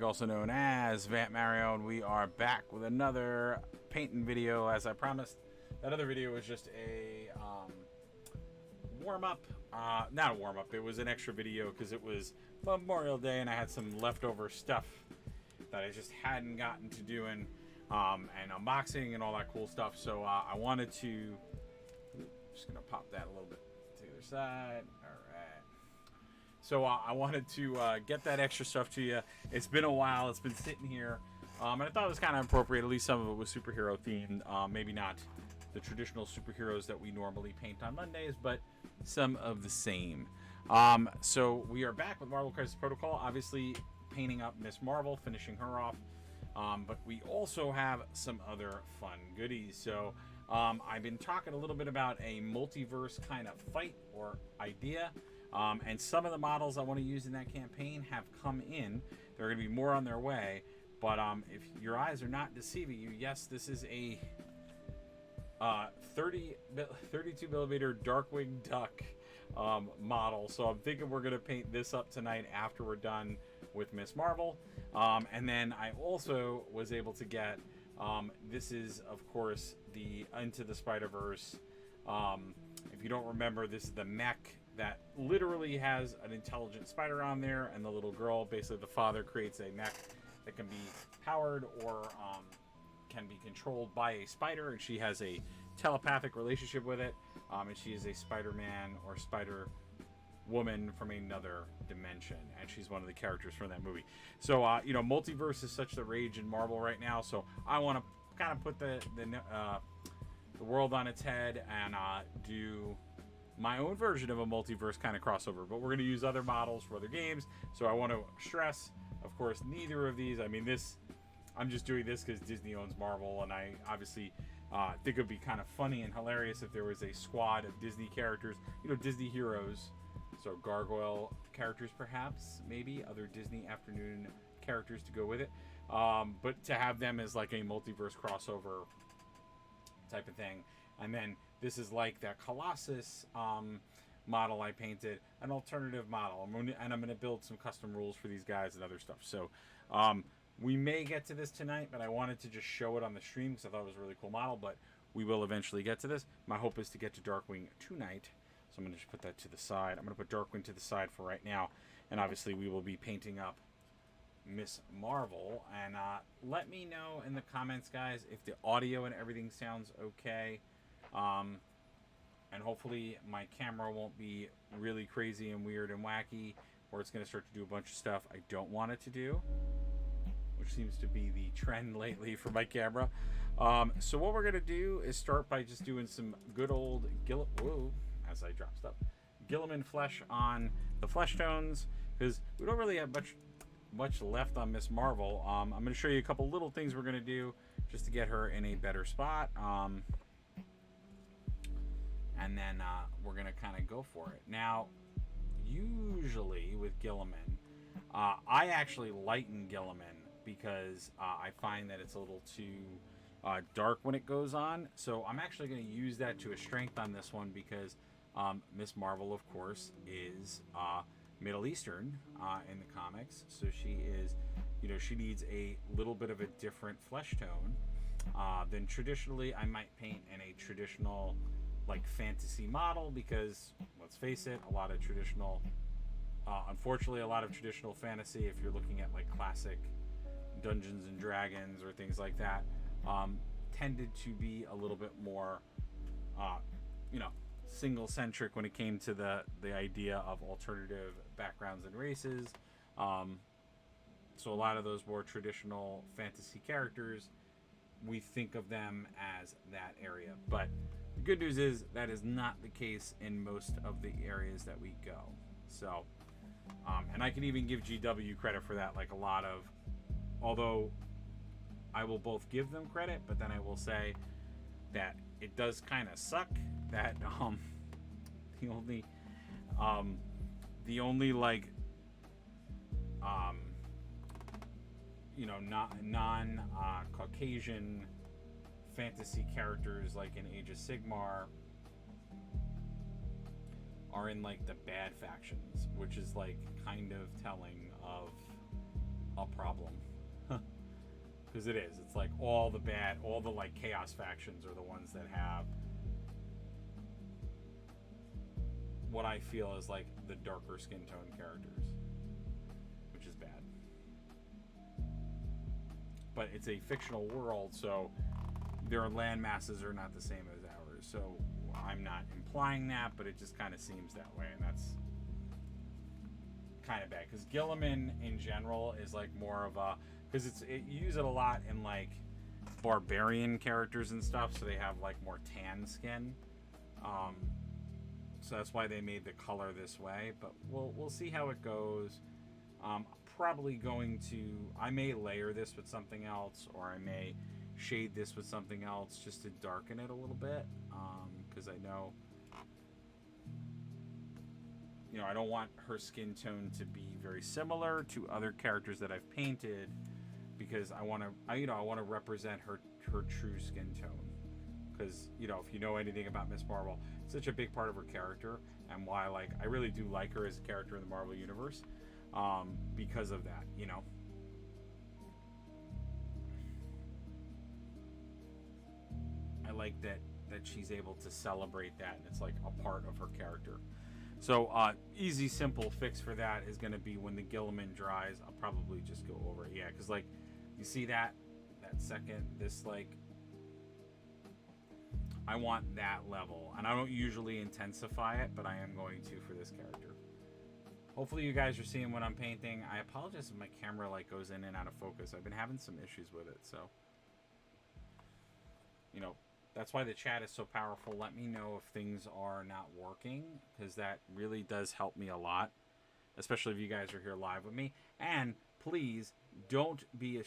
Also known as Vamp Mario, and we are back with another painting video. As I promised, that other video was just a warm-up. Not a warm-up, it was an extra video because it was Memorial Day and I had some leftover stuff that I just hadn't gotten to doing, and unboxing and all that cool stuff. So I wanted to, just gonna pop that a little bit to the other side. All right. So I wanted to get that extra stuff to you. It's been a while. It's been sitting here. And I thought it was kind of appropriate. At least some of it was superhero themed. Maybe not the traditional superheroes that we normally paint on Mondays, but some of the same. So we are back with Marvel Crisis Protocol. Obviously painting up Miss Marvel, finishing her off. But we also have some other fun goodies. So I've been talking a little bit about a multiverse kind of fight or idea. And some of the models I want to use in that campaign have come in. There are going to be more on their way. But if your eyes are not deceiving you, yes, this is a 32 millimeter Darkwing Duck model. So I'm thinking we're going to paint this up tonight after we're done with Miss Marvel. And then I also was able to get, this is, of course, the Into the Spider-Verse. If you don't remember, this is the mech that literally has an intelligent spider on there, and the little girl, basically the father, creates a mech that can be powered or can be controlled by a spider, and she has a telepathic relationship with it, and she is a Spider-Man or Spider-Woman from another dimension, and she's one of the characters from that movie. So, multiverse is such the rage in Marvel right now, so I want to kind of put the world on its head and do my own version of a multiverse kind of crossover, but we're going to use other models for other games. So I want to stress, of course, neither of these. I mean, I'm just doing this because Disney owns Marvel, and I obviously think it would be kind of funny and hilarious if there was a squad of Disney characters, Disney heroes. So gargoyle characters, perhaps, maybe other Disney afternoon characters to go with it. But to have them as like a multiverse crossover type of thing. And then this is like that Colossus model I painted, an alternative model. I'm going to build some custom rules for these guys and other stuff. So we may get to this tonight, but I wanted to just show it on the stream because I thought it was a really cool model, but we will eventually get to this. My hope is to get to Darkwing tonight. So I'm going to just put that to the side. I'm going to put Darkwing to the side for right now. And obviously we will be painting up Miss Marvel. And let me know in the comments, guys, if the audio and everything sounds okay. And hopefully my camera won't be really crazy and weird and wacky, or it's going to start to do a bunch of stuff I don't want it to do, which seems to be the trend lately for my camera. So what we're going to do is start by just doing some good old as I drop stuff, Gilliman flesh on the flesh tones, because we don't really have much left on Miss Marvel. I'm going to show you a couple little things we're going to do just to get her in a better spot. And then we're going to kind of go for it. Now, usually with Gilliman, I actually lighten Gilliman because I find that it's a little too dark when it goes on. So I'm actually going to use that to a strength on this one because Miss Marvel, of course, is Middle Eastern in the comics. So she is, she needs a little bit of a different flesh tone than traditionally I might paint in a traditional like fantasy model, because let's face it, a lot of traditional unfortunately a lot of traditional fantasy, if you're looking at like classic Dungeons and Dragons or things like that, tended to be a little bit more single centric when it came to the idea of alternative backgrounds and races. So a lot of those more traditional fantasy characters, we think of them as that area, but the good news is that is not the case in most of the areas that we go. So, and I can even give GW credit for that. Like a lot of, although I will both give them credit, but then I will say that it does kind of suck that the only like non Caucasian fantasy characters like in Age of Sigmar are in like the bad factions, which is like kind of telling of a problem. Because it is. It's like all the like chaos factions are the ones that have what I feel is like the darker skin tone characters, which is bad. But it's a fictional world, so their land masses are not the same as ours. So I'm not implying that, but it just kind of seems that way, and that's kind of bad. Because Gilliman in general is like more of a, because you use it a lot in like barbarian characters and stuff, so they have like more tan skin. So that's why they made the color this way. But we'll see how it goes. Probably going to, I may layer this with something else, or I may shade this with something else just to darken it a little bit. Because I know, I don't want her skin tone to be very similar to other characters that I've painted, because I want to represent her true skin tone. Because if you know anything about Miss Marvel, it's such a big part of her character, and why I really do like her as a character in the Marvel universe, because of that. I like that she's able to celebrate that, and it's like a part of her character. So easy, simple fix for that is going to be when the Gilliman dries, I'll probably just go over it. Yeah, because you see that second, this I want that level, and I don't usually intensify it, but I am going to for this character. Hopefully you guys are seeing what I'm painting. I apologize if my camera goes in and out of focus. I've been having some issues with it, so that's why the chat is so powerful. Let me know if things are not working, because that really does help me a lot, especially if you guys are here live with me. And please don't be a I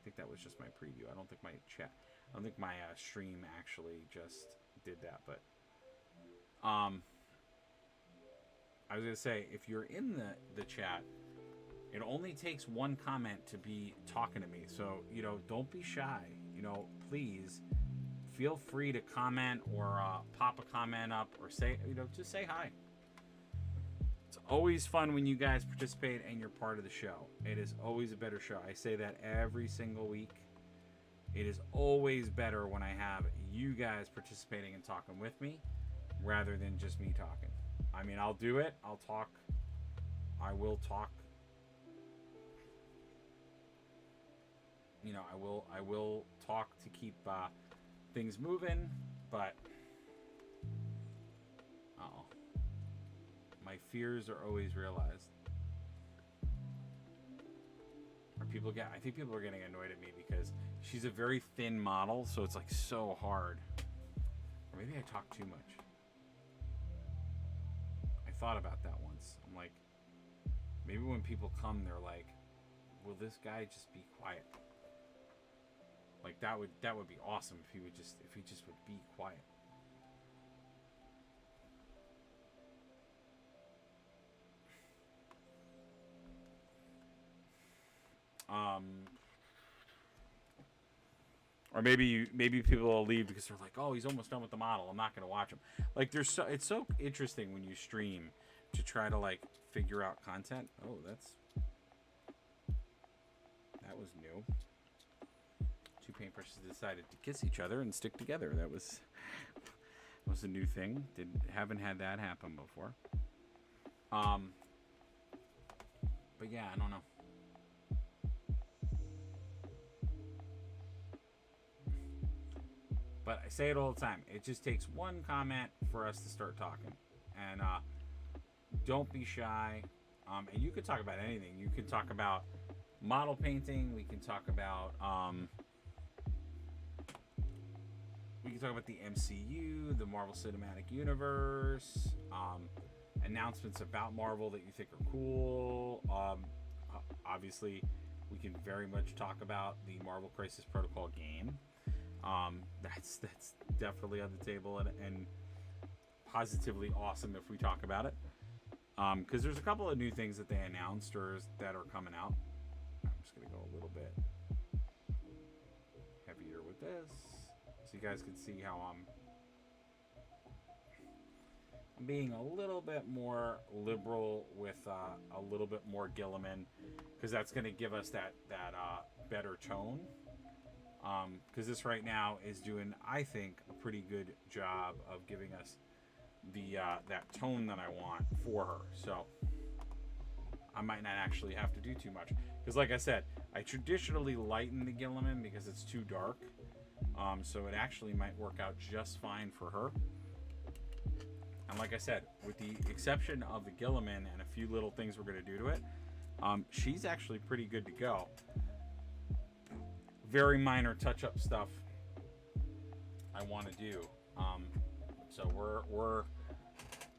think that was just my preview. I don't think my stream actually just did that, but I was gonna say, if you're in the chat, it only takes one comment to be talking to me, so don't be shy. Please feel free to comment, or pop a comment up, or say, just say hi. It's always fun when you guys participate and you're part of the show. It is always a better show. I say that every single week. It is always better when I have you guys participating and talking with me, rather than just me talking. I mean, I'll do it. I'll talk. I will talk. I will talk to keep things moving, but my fears are always realized. I think people are getting annoyed at me because she's a very thin model, so it's so hard. Or maybe I talk too much. I thought about that once. I'm like, maybe when people come, they're like, will this guy just be quiet? That would be awesome if he just would be quiet. Or maybe people will leave because they're like, oh, he's almost done with the model, I'm not going to watch him. It's so interesting when you stream to try to figure out content. Oh, that was new. Two paintbrushes decided to kiss each other and stick together. That was a new thing. Haven't had that happen before. But yeah, I don't know. But I say it all the time. It just takes one comment for us to start talking. And don't be shy. And you can talk about anything. You can talk about model painting. We can talk about the MCU, the Marvel Cinematic Universe, announcements about Marvel that you think are cool. Obviously, we can very much talk about the Marvel Crisis Protocol game. That's definitely on the table, and positively awesome if we talk about it. Because there's a couple of new things that they announced or that are coming out. I'm just gonna go a little bit heavier with this, so you guys can see how I'm I'm being a little bit more liberal with a little bit more Gilliman, because that's going to give us that better tone. Because this right now is doing, I think, a pretty good job of giving us the that tone that I want for her. So I might not actually have to do too much, because like I said, I traditionally lighten the Gilliman because it's too dark. So it actually might work out just fine for her. And like I said, with the exception of the Gilliman and a few little things we're going to do to it, she's actually pretty good to go. Very minor touch-up stuff I want to do. So we're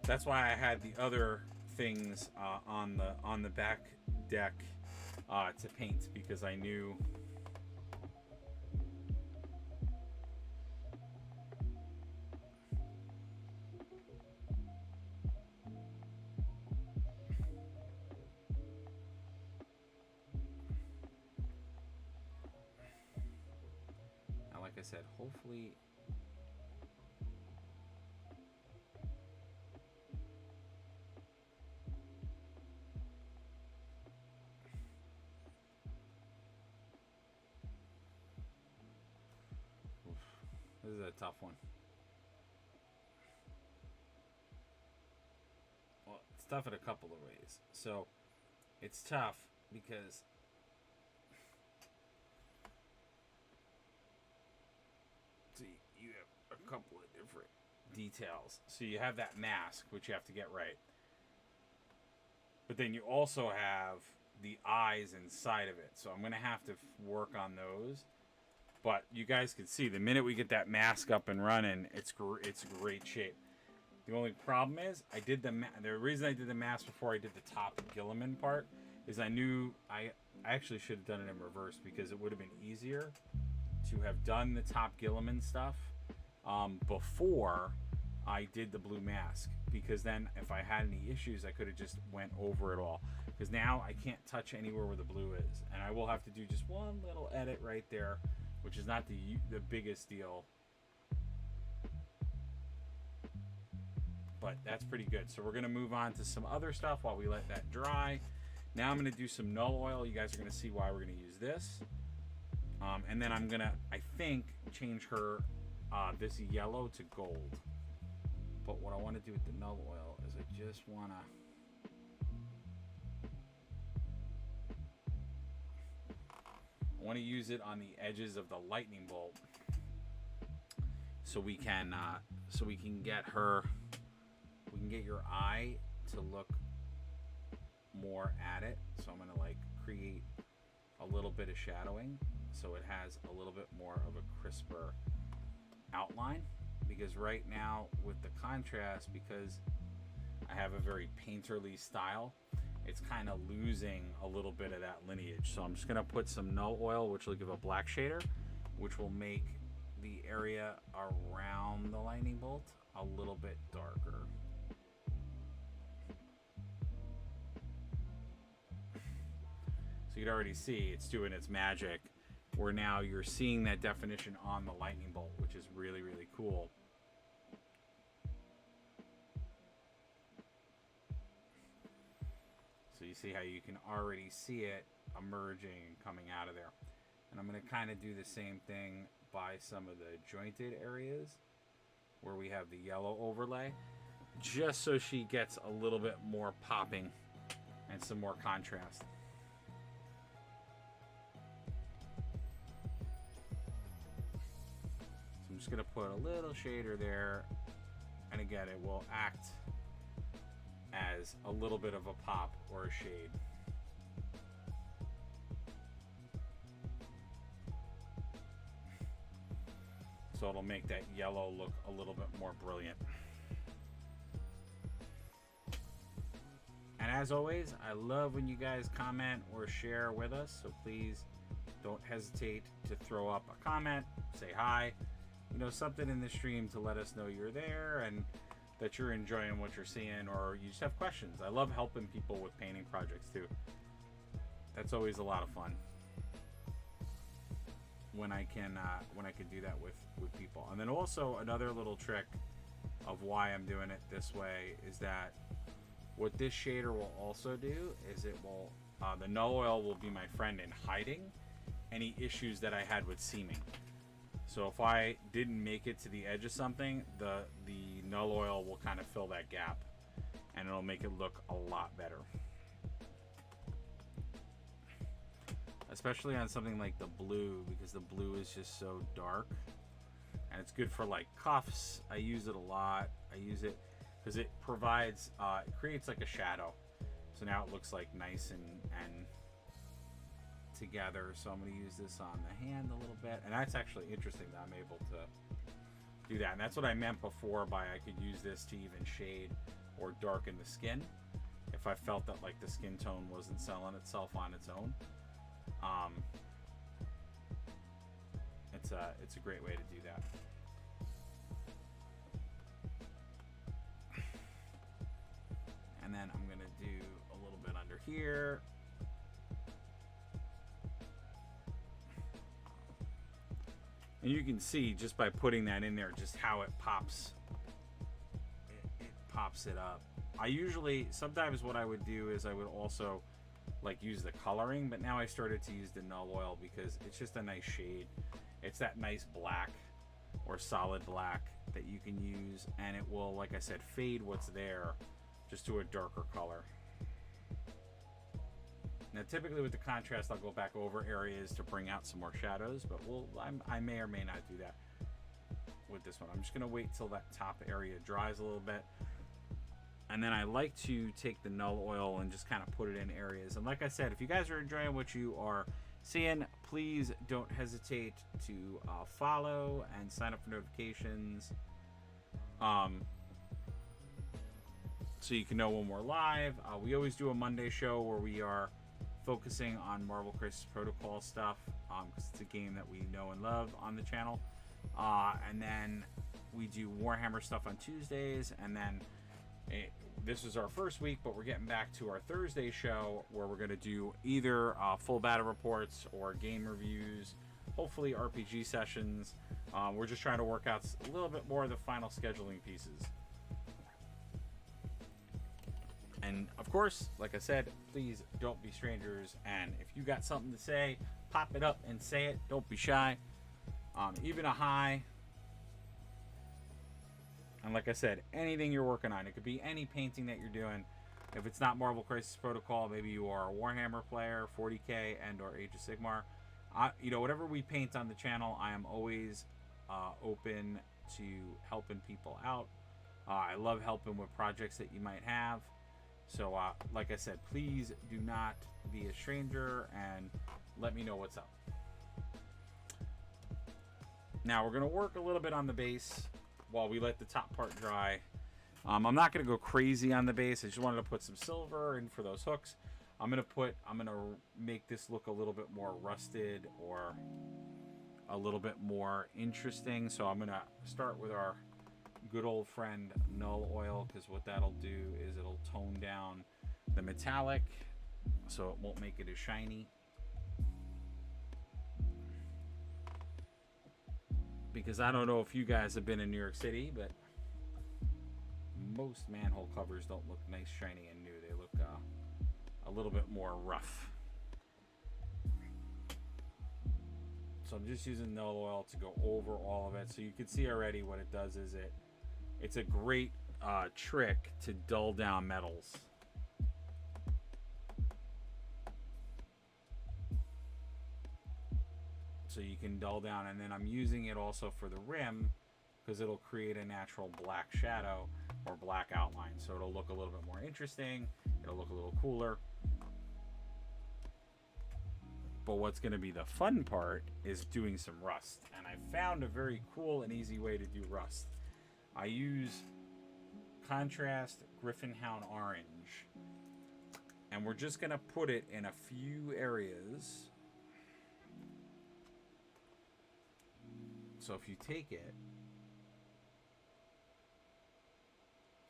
that's why I had the other things on the back deck to paint, because I knew like I said, hopefully this is a tough one. Well, it's tough in a couple of ways. So it's tough because see, you have a couple of different details. So you have that mask, which you have to get right. But then you also have the eyes inside of it. So I'm going to have to work on those. But you guys can see, the minute we get that mask up and running, it's great shape. The only problem is, I did the reason I did the mask before I did the top Gilliman part is I knew I actually should have done it in reverse, because it would have been easier to have done the top Gilliman stuff before I did the blue mask, because then if I had any issues, I could have just went over it all. Because now I can't touch anywhere where the blue is, and I will have to do just one little edit right there, which is not the biggest deal, but that's pretty good. So we're going to move on to some other stuff while we let that dry. Now I'm going to do some null oil. You guys are going to see why we're going to use this. And then I'm going to, I think, change her this yellow to gold. But what I want to do with the null oil is I just want to use it on the edges of the lightning bolt, so we can get your eye to look more at it. So I'm gonna like create a little bit of shadowing so it has a little bit more of a crisper outline, because right now with the contrast, because I have a very painterly style, it's kind of losing a little bit of that lineage. So I'm just going to put some null oil, which will give a black shader, which will make the area around the lightning bolt a little bit darker. So you can already see it's doing its magic, where now you're seeing that definition on the lightning bolt, which is really, really cool. So you see how you can already see it emerging and coming out of there. And I'm going to kind of do the same thing by some of the jointed areas where we have the yellow overlay, just so she gets a little bit more popping and some more contrast. So I'm just going to put a little shader there, and again, it will act as a little bit of a pop or a shade. So it'll make that yellow look a little bit more brilliant. And as always, I love when you guys comment or share with us, so please don't hesitate to throw up a comment, say hi, you know, something in the stream to let us know you're there and that you're enjoying what you're seeing, or you just have questions. I love helping people with painting projects too. That's always a lot of fun when I can do that with people. And then also another little trick of why I'm doing it this way is that what this shader will also do is it will, the null oil will be my friend in hiding any issues that I had with seaming. So if I didn't make it to the edge of something, the null oil will kind of fill that gap, and it'll make it look a lot better. Especially on something like the blue, because the blue is just so dark. And it's good for like cuffs. I use it a lot. I use it because it provides, it creates like a shadow. So now it looks like nice and together. So I'm going to use this on the hand a little bit. And that's actually interesting that I'm able to do that. And that's what I meant before by I could use this to even shade or darken the skin if I felt that like the skin tone wasn't selling itself on its own. It's a great way to do that. And then I'm gonna do a little bit under here. And you can see just by putting that in there just how it pops. It pops it up. I usually, sometimes what I would do is I would also like use the coloring, but now I started to use the null oil because it's just a nice shade. It's that nice black or solid black that you can use, and it will, like I said, fade what's there just to a darker color. Now typically with the contrast I'll go back over areas to bring out some more shadows, but I may or may not do that with this one. I'm just gonna wait till that top area dries a little bit. And then I like to take the null oil and just kind of put it in areas. And like I said, if you guys are enjoying what you are seeing, please don't hesitate to follow and sign up for notifications. So you can know when we're live. We always do a Monday show where we are focusing on Marvel Crisis Protocol stuff because it's a game that we know and love on the channel. And then we do Warhammer stuff on Tuesdays, and then this is our first week, but we're getting back to our Thursday show where we're going to do either full battle reports or game reviews, hopefully RPG sessions. We're just trying to work out a little bit more of the final scheduling pieces. And of course, like I said, please don't be strangers. And if you got something to say, pop it up and say it. Don't be shy. Even a hi. And like I said, anything you're working on, it could be any painting that you're doing. If it's not Marvel Crisis Protocol, maybe you are a Warhammer player, 40K, and or Age of Sigmar. Whatever we paint on the channel, I am always open to helping people out. I love helping with projects that you might have. So, like I said, please do not be a stranger and let me know what's up. Now, we're going to work a little bit on the base while we let the top part dry. I'm not going to go crazy on the base. I just wanted to put some silver in for those hooks. I'm going to make this look a little bit more rusted or a little bit more interesting. So I'm going to start with our good old friend null oil, because what that'll do is it'll tone down the metallic so it won't make it as shiny. Because I don't know if you guys have been in New York City, but most manhole covers don't look nice, shiny, and new. They look a little bit more rough. So I'm just using null oil to go over all of it. So you can see already what it does is it's a great trick to dull down metals. So you can dull down, and then I'm using it also for the rim because it'll create a natural black shadow or black outline. So it'll look a little bit more interesting. It'll look a little cooler. But what's going to be the fun part is doing some rust. And I found a very cool and easy way to do rust. I use contrast Griffin Hound Orange. And we're just going to put it in a few areas. So if you take it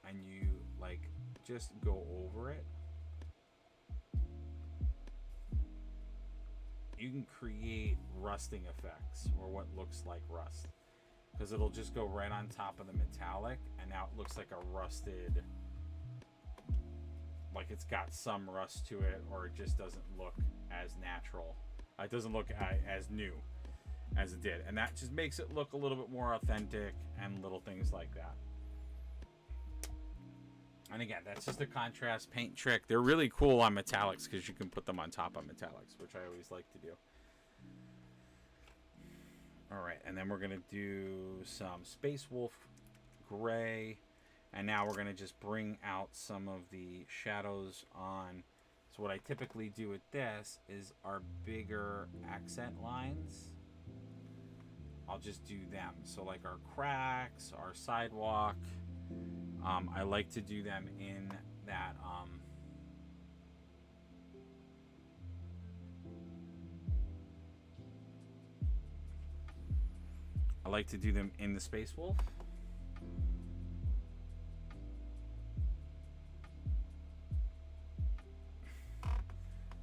and you like just go over it, you can create rusting effects or what looks like rust. because it'll just go right on top of the metallic, and now it looks like a rusted, like it's got some rust to it, or it just doesn't look as natural. It doesn't look as new as it did, and that just makes it look a little bit more authentic and little things like that. And again, that's just a contrast paint trick. They're really cool on metallics because you can put them on top of metallics, which I always like to do. All right, and then we're gonna do some Space Wolf gray, and now we're gonna just bring out some of the shadows on. So what I typically do with this is our bigger accent lines. I'll just do them. So like our cracks, our sidewalk, I like to do them in that I like to do them in the Space Wolf.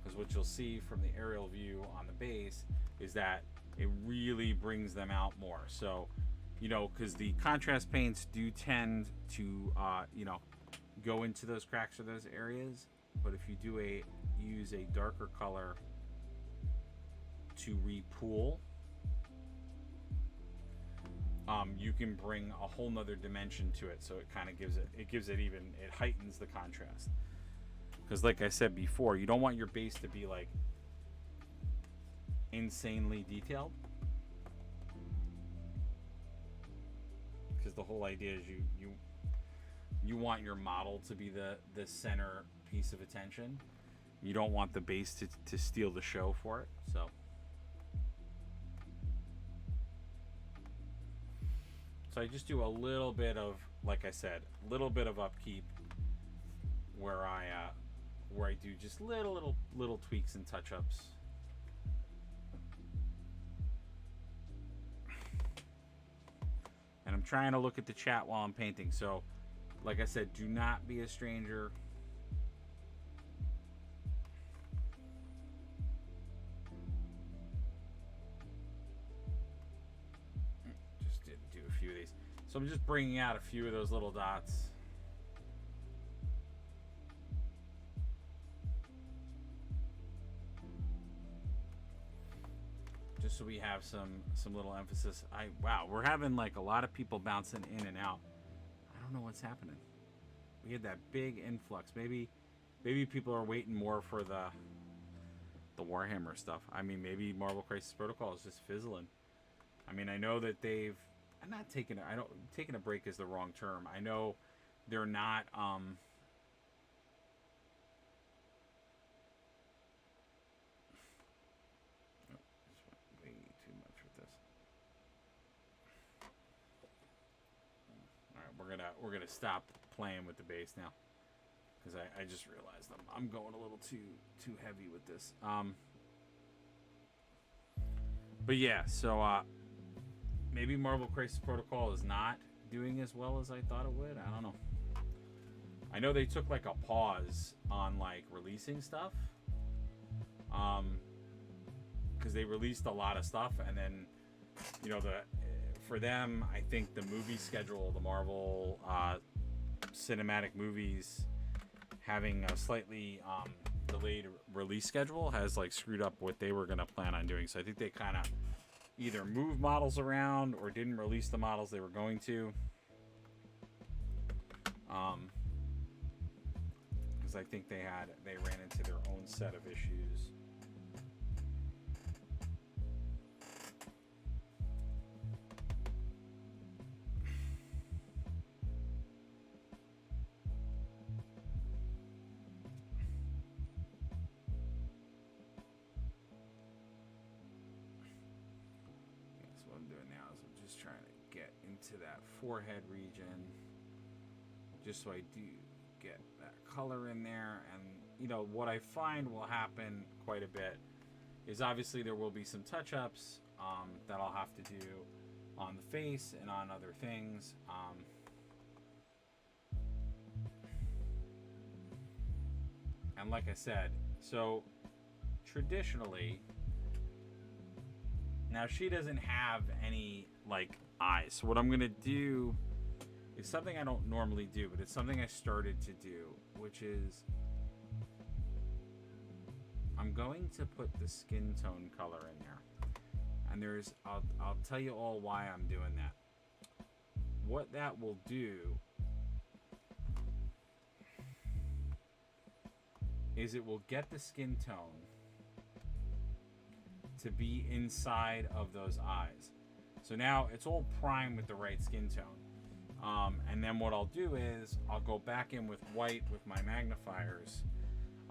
Because what you'll see from the aerial view on the base is that it really brings them out more. So, you know, because the contrast paints do tend to, you know, go into those cracks or those areas. But if you do use a darker color to repool, you can bring a whole nother dimension to it. So it kind of gives it even, it heightens the contrast. Because like I said before, you don't want your base to be like insanely detailed. Because the whole idea is you want your model to be the center piece of attention. You don't want the base to steal the show for it. So I just do a little bit of, like I said, a little bit of upkeep where I do just little tweaks and touch-ups. And I'm trying to look at the chat while I'm painting. So, like I said, do not be a stranger. Just did do a few of these. So I'm just bringing out a few of those little dots. Just so we have some little emphasis. Wow, we're having like a lot of people bouncing in and out. I don't know what's happening. We had that big influx. Maybe people are waiting more for the Warhammer stuff. I mean, maybe Marvel Crisis Protocol is just fizzling. I mean, I know that taking a break is the wrong term. I know they're not we're gonna stop playing with the base now, because I just realized I'm going a little too heavy with this. But yeah, so maybe Marvel Crisis Protocol is not doing as well as I thought it would. I don't know. I know they took like a pause on like releasing stuff, because they released a lot of stuff, and then, you know, for them, I think the movie schedule, the Marvel cinematic movies, having a slightly delayed release schedule has like screwed up what they were going to plan on doing. So I think they kind of either moved models around or didn't release the models they were going to. Because I think they ran into their own set of issues. To that forehead region, just so I do get that color in there. And you know what I find will happen quite a bit is obviously there will be some touch-ups that I'll have to do on the face and on other things. And like I said, so traditionally Now she doesn't have any like eyes. So what I'm gonna do is something I don't normally do, but it's something I started to do, which is I'm going to put the skin tone color in there. And I'll tell you all why I'm doing that. What that will do is it will get the skin tone to be inside of those eyes. So now it's all primed with the right skin tone. And then what I'll do is I'll go back in with white with my magnifiers,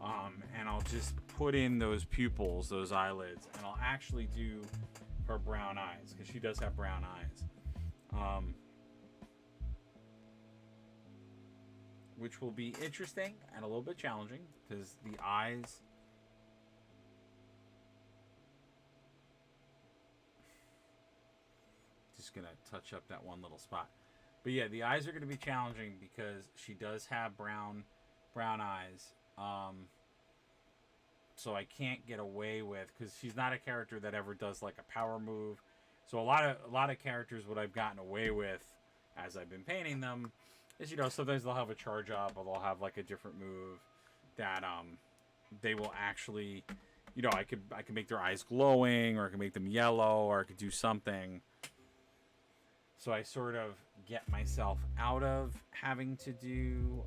and I'll just put in those pupils, those eyelids, and I'll actually do her brown eyes, because she does have brown eyes. Which will be interesting and a little bit challenging, because the eyes... Just going to touch up that one little spot. But yeah, the eyes are going to be challenging because she does have brown eyes. So I can't get away with, because she's not a character that ever does like a power move. So a lot of characters, what I've gotten away with as I've been painting them is, you know, sometimes they'll have a charge up, or they'll have like a different move that they will actually, you know, I could make their eyes glowing, or I could make them yellow, or I could do something. So I sort of get myself out of having to do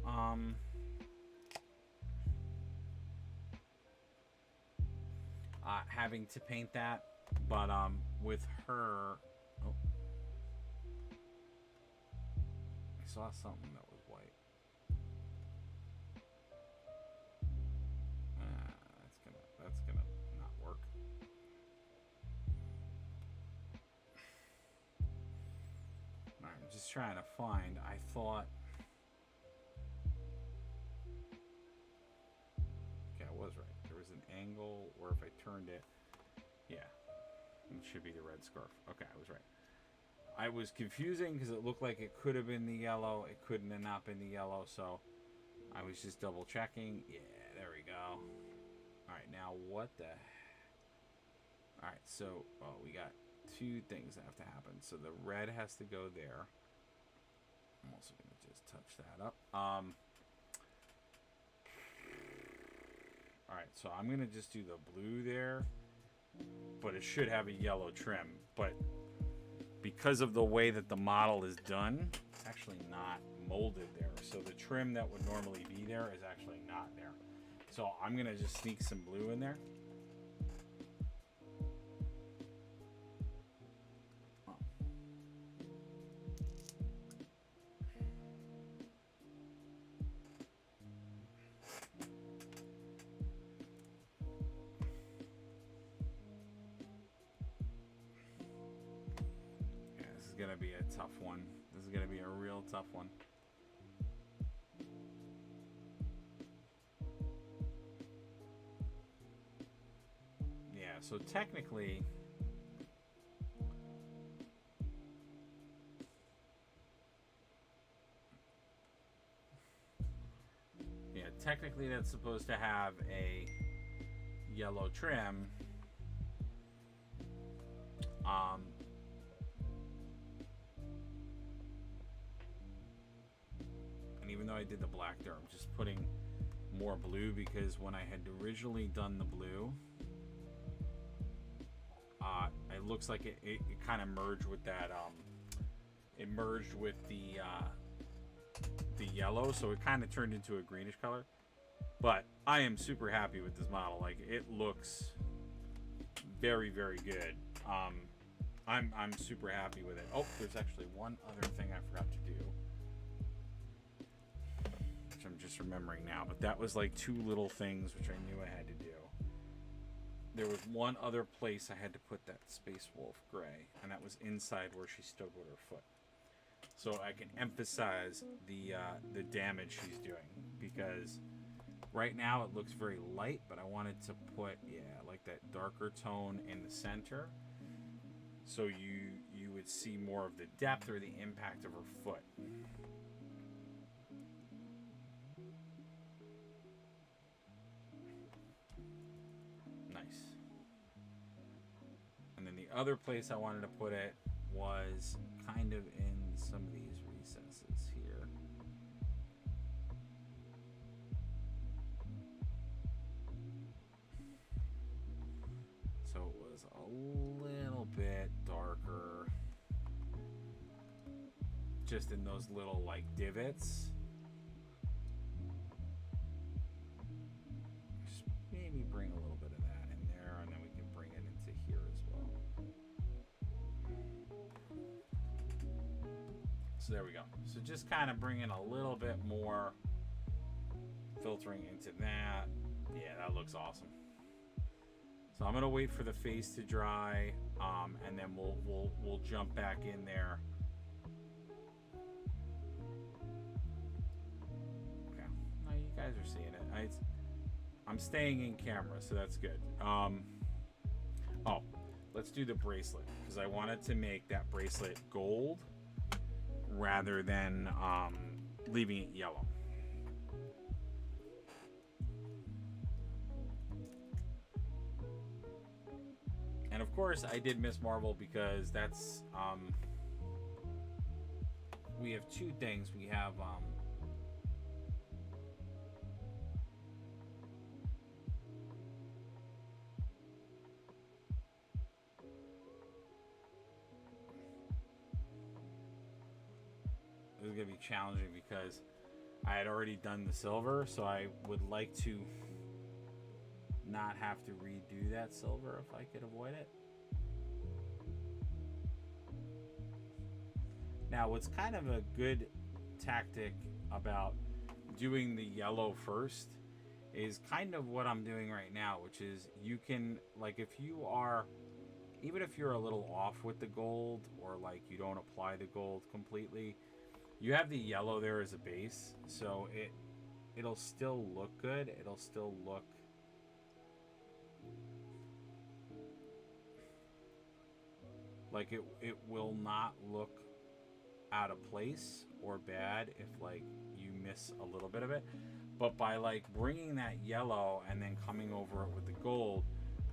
having to paint that. But with her, oh, I saw something that was white. That's gonna not work. All right, I'm just trying to find. I thought. Okay, I was right. There was an angle where if I turned it, yeah, it should be the red scarf. Okay, I was right. I was confusing because it looked like it could have been the yellow. It couldn't have not been the yellow, so I was just double checking. Yeah, there we go. All right, now what the... All right, so we got two things that have to happen. So the red has to go there. I'm also going to just touch that up. All right, so I'm going to just do the blue there, but it should have a yellow trim. But because of the way that the model is done, it's actually not molded there. So the trim that would normally be there is actually not there. So I'm going to just sneak some blue in there. Gonna be a tough one. This is gonna be a real tough one. Yeah, so technically that's supposed to have a yellow trim. And even though I did the black there, I'm just putting more blue because when I had originally done the blue, it looks like it kind of merged with that. It merged with the yellow, so it kind of turned into a greenish color. But I am super happy with this model. Like, it looks very, very good. I'm super happy with it. Oh, there's actually one other thing I forgot to do, which I'm just remembering now. But that was like two little things which I knew I had to do. There was one other place I had to put that Space Wolf gray, and that was inside where she stood with her foot, so I can emphasize the damage she's doing, because right now it looks very light, but I wanted to put, yeah, like that darker tone in the center, so you would see more of the depth or the impact of her foot. Nice. And then the other place I wanted to put it was kind of in some of these recesses here. So it was a little bit darker. Just in those little like divots. Just maybe bring a little bit of that in there, and then we can bring it into here as well. So there we go. So just kind of bringing a little bit more filtering into that. Yeah, that looks awesome. So I'm gonna wait for the face to dry, and then we'll jump back in there. Okay, now you guys are seeing it. I'm staying in camera, so that's good. Oh, let's do the bracelet because I wanted to make that bracelet gold rather than leaving it yellow. And of course, I did Miss Marvel because that's we have two things. We have this is gonna be challenging because I had already done the silver, so I would like to not have to redo that silver if I could avoid it. Now, what's kind of a good tactic about doing the yellow first is kind of what I'm doing right now, which is you can, like, if you are, even if you're a little off with the gold or like you don't apply the gold completely, you have the yellow there as a base, so it'll still look good. It'll still look like it will not look out of place or bad if like you miss a little bit of it. But by like bringing that yellow and then coming over it with the gold,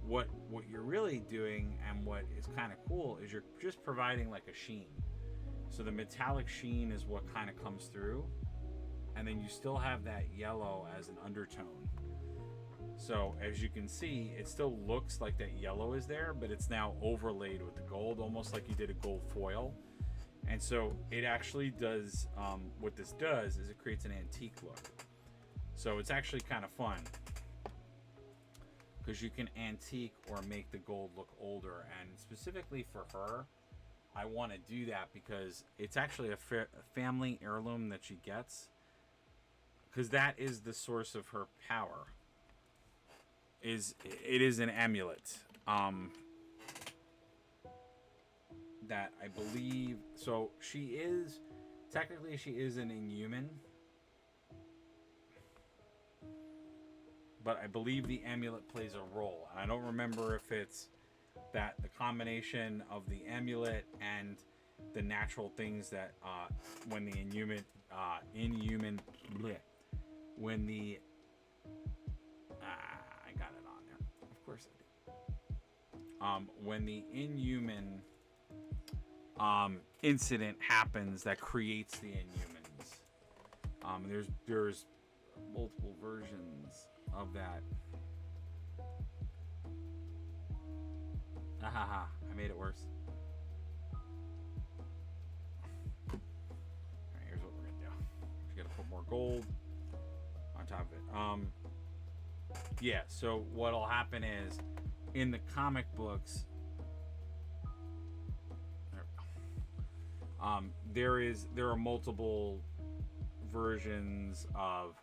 what you're really doing and what is kind of cool is you're just providing like a sheen. So the metallic sheen is what kind of comes through, and then you still have that yellow as an undertone. So as you can see, it still looks like that yellow is there, but it's now overlaid with the gold, almost like you did a gold foil. And so it actually does, what this does is it creates an antique look. So it's actually kind of fun because you can antique or make the gold look older. And specifically for her, I want to do that because it's actually a family heirloom that she gets, because that is the source of her power. It is an amulet that I believe, so she is technically an inhuman, but I believe the amulet plays a role. I don't remember if it's that the combination of the amulet and the natural things that when the when the I got it on there. Of course I do. When the inhuman incident happens that creates the inhumans. There's multiple versions of that. Ahaha, I made it worse. Alright, here's what we're gonna do. We're gonna put more gold on top of it. Yeah, so what'll happen is in the comic books, there are multiple versions of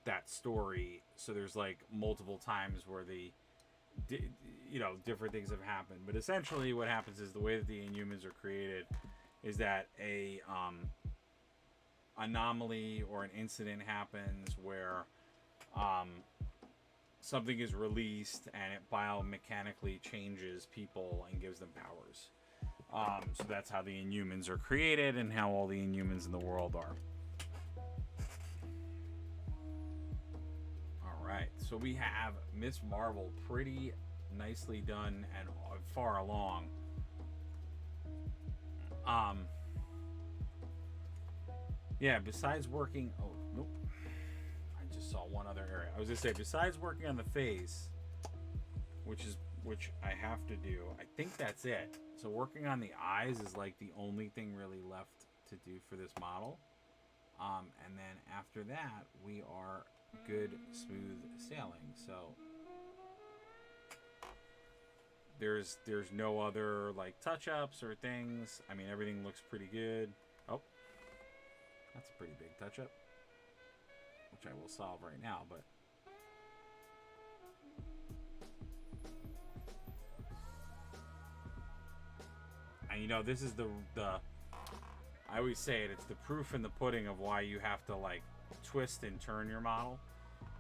that story. So there's like multiple times where different things have happened. But essentially what happens is the way that the Inhumans are created is that a anomaly or an incident happens where something is released and it biomechanically changes people and gives them powers. So that's how the Inhumans are created and how all the Inhumans in the world are. Alright, so we have Miss Marvel pretty nicely done and far along. Yeah, besides working... Oh, nope. I just saw one other area. I was going to say, besides working on the face, which I have to do, I think that's it. So working on the eyes is like the only thing really left to do for this model. And then after that, we are good, smooth sailing. So there's no other like touch-ups or things. I mean, everything looks pretty good. Oh, that's a pretty big touch-up, which I will solve right now. But and you know, this is the I always say it, it's the proof in the pudding of why you have to like twist and turn your model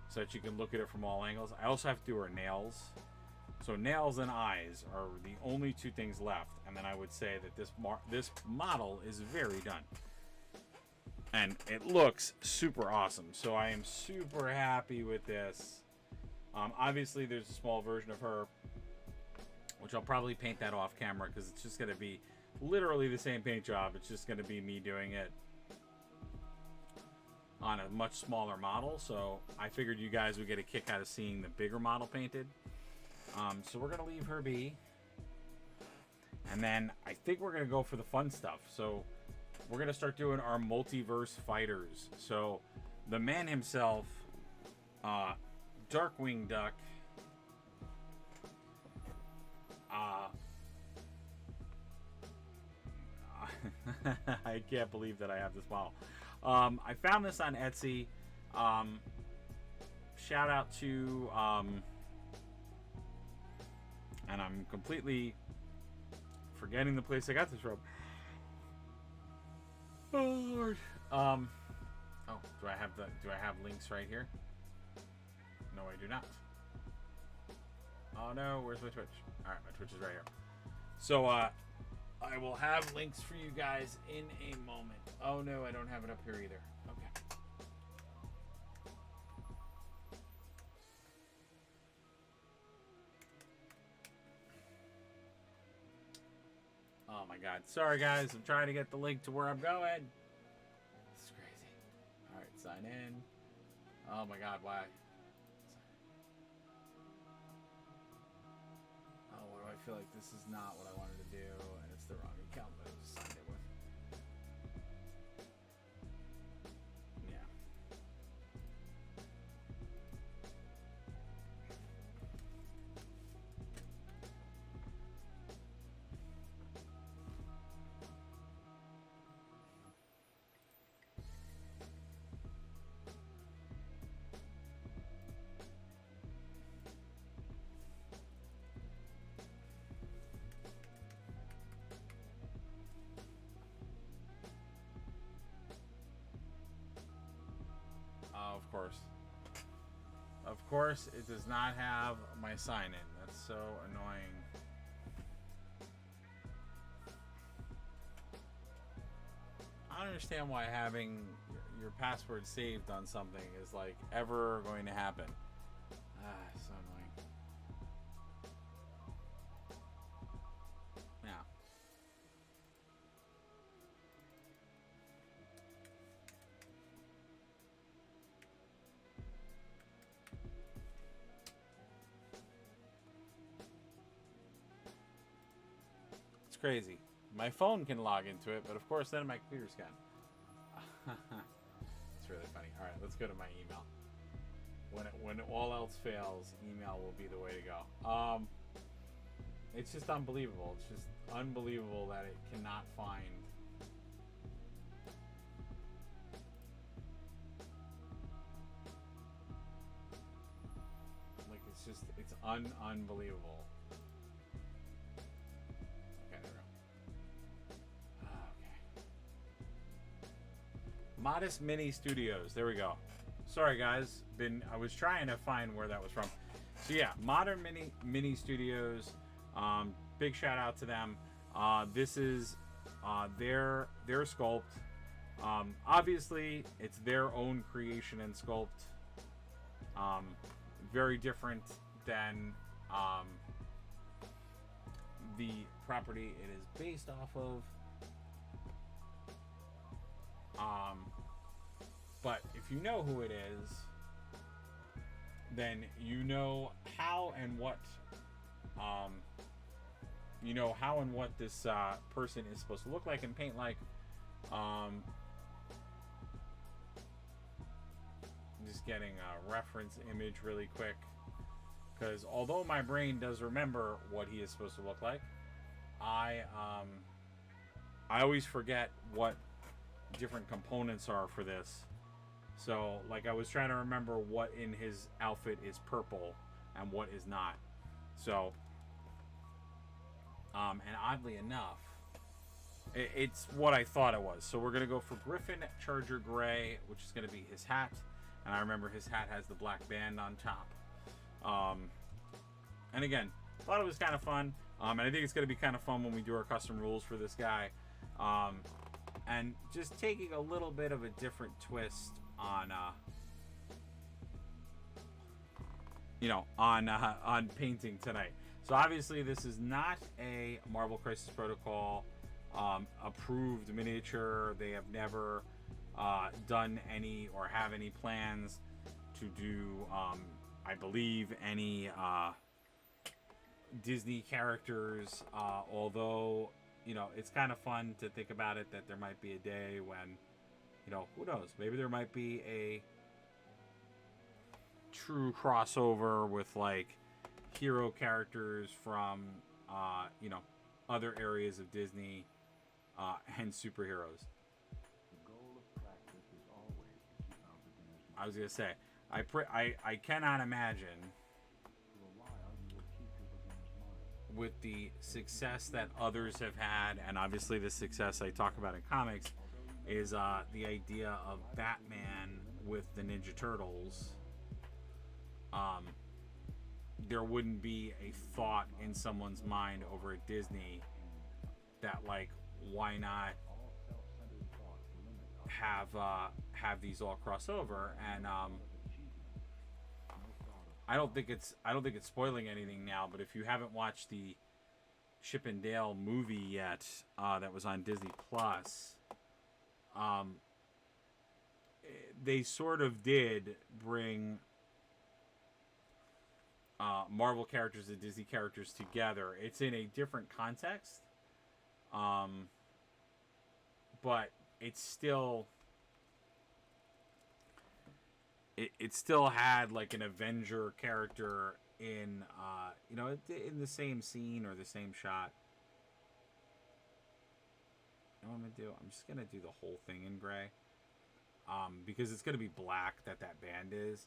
so that you can look at it from all angles. I also have to do her nails. So nails and eyes are the only two things left. And then I would say that this model is very done. And it looks super awesome. So I am super happy with this. Obviously, there's a small version of her, which I'll probably paint that off camera because it's just going to be literally the same paint job. It's just going to be me doing it on a much smaller model. So I figured you guys would get a kick out of seeing the bigger model painted. So we're going to leave her be. And then I think we're going to go for the fun stuff. So we're going to start doing our Multiverse Fighters. So the man himself, Darkwing Duck, I can't believe that I have this model. I found this on Etsy. Shout out to and I'm completely forgetting the place I got this from. Oh Lord. Oh, do I have links right here? No, I do not. Oh no, where's my Twitch? Alright, my Twitch is right here. So I will have links for you guys in a moment. Oh no, I don't have it up here either. Okay. Oh my god. Sorry guys, I'm trying to get the link to where I'm going. This is crazy. Alright, sign in. Oh my god, why? Oh, why do I feel like this is not what I wanted to do and it's the wrong account that I just signed it with? Yeah. Of course. Of course, it does not have my sign-in. That's so annoying. I don't understand why having your password saved on something is like ever going to happen. So annoying. Yeah. Crazy. My phone can log into it, but of course then my computer's can. It's really funny. All right, let's go to my email. When all else fails, email will be the way to go. It's just unbelievable. It's just unbelievable that it cannot find. Like it's unbelievable. Modest Mini Studios. There we go. Sorry guys, I was trying to find where that was from. So yeah, Modern Mini Studios. Big shout out to them. This is their sculpt. Obviously, it's their own creation and sculpt. Very different than the property it is based off of. But if you know who it is, then you know how and what this person is supposed to look like and paint like. Just getting a reference image really quick, because although my brain does remember what he is supposed to look like, I always forget what different components are for this. So like I was trying to remember what in his outfit is purple and what is not. So and oddly enough, it's what I thought it was. So we're gonna go for Griffin Charger Gray, which is gonna be his hat. And I remember his hat has the black band on top. And again, thought it was kind of fun. And I think it's going to be kind of fun when we do our custom rules for this guy. And just taking a little bit of a different twist on, on painting tonight. So obviously this is not a Marvel Crisis Protocol approved miniature. They have never done any or have any plans to do I believe any Disney characters, although it's kind of fun to think about it that there might be a day when who knows, maybe there might be a true crossover with like hero characters from other areas of Disney and superheroes. I was gonna say, I cannot imagine with the success that others have had, and obviously the success I talk about in comics is the idea of Batman with the Ninja Turtles. There wouldn't be a thought in someone's mind over at Disney that like, why not have these all cross over. And I don't think it's spoiling anything now, but if you haven't watched the Chip and Dale movie yet, that was on Disney Plus, they sort of did bring Marvel characters and Disney characters together. It's in a different context, but it's still it still had like an Avenger character in in the same scene or the same shot. You know what I'm gonna do? I'm just gonna do the whole thing in gray, because it's gonna be black that band is.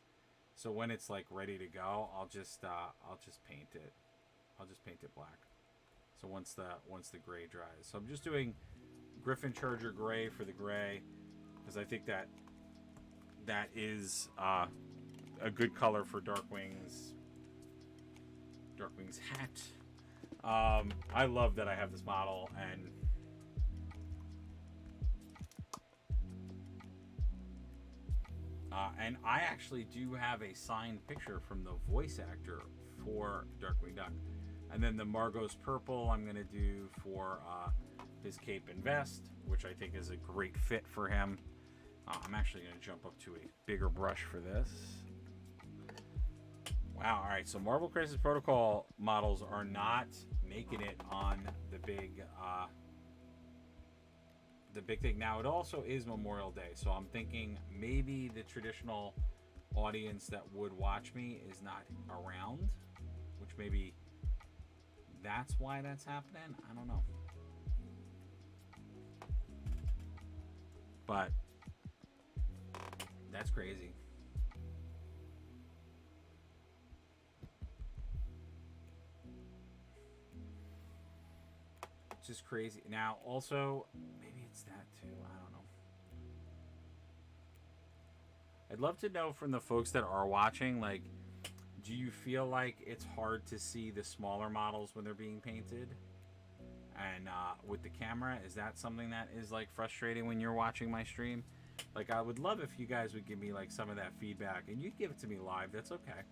So when it's like ready to go, I'll just paint it. I'll just paint it black. So once the gray dries, so I'm just doing Griffin Charger Gray for the gray, because I think that is a good color for Darkwing's hat. I love that I have this model, and I actually do have a signed picture from the voice actor for Darkwing Duck. And then the Margot's purple I'm going to do for his cape and vest, which I think is a great fit for him. I'm actually going to jump up to a bigger brush for this. Wow, alright, so Marvel Crisis Protocol models are not making it on the big thing. Now, it also is Memorial Day, so I'm thinking maybe the traditional audience that would watch me is not around, which maybe that's why that's happening. I don't know. But that's crazy. It's just crazy. Now, also, maybe it's that too. I don't know. I'd love to know from the folks that are watching, like, do you feel like it's hard to see the smaller models when they're being painted? And with the camera, is that something that is like frustrating when you're watching my stream? Like, I would love if you guys would give me like some of that feedback, and you give it to me live. That's okay,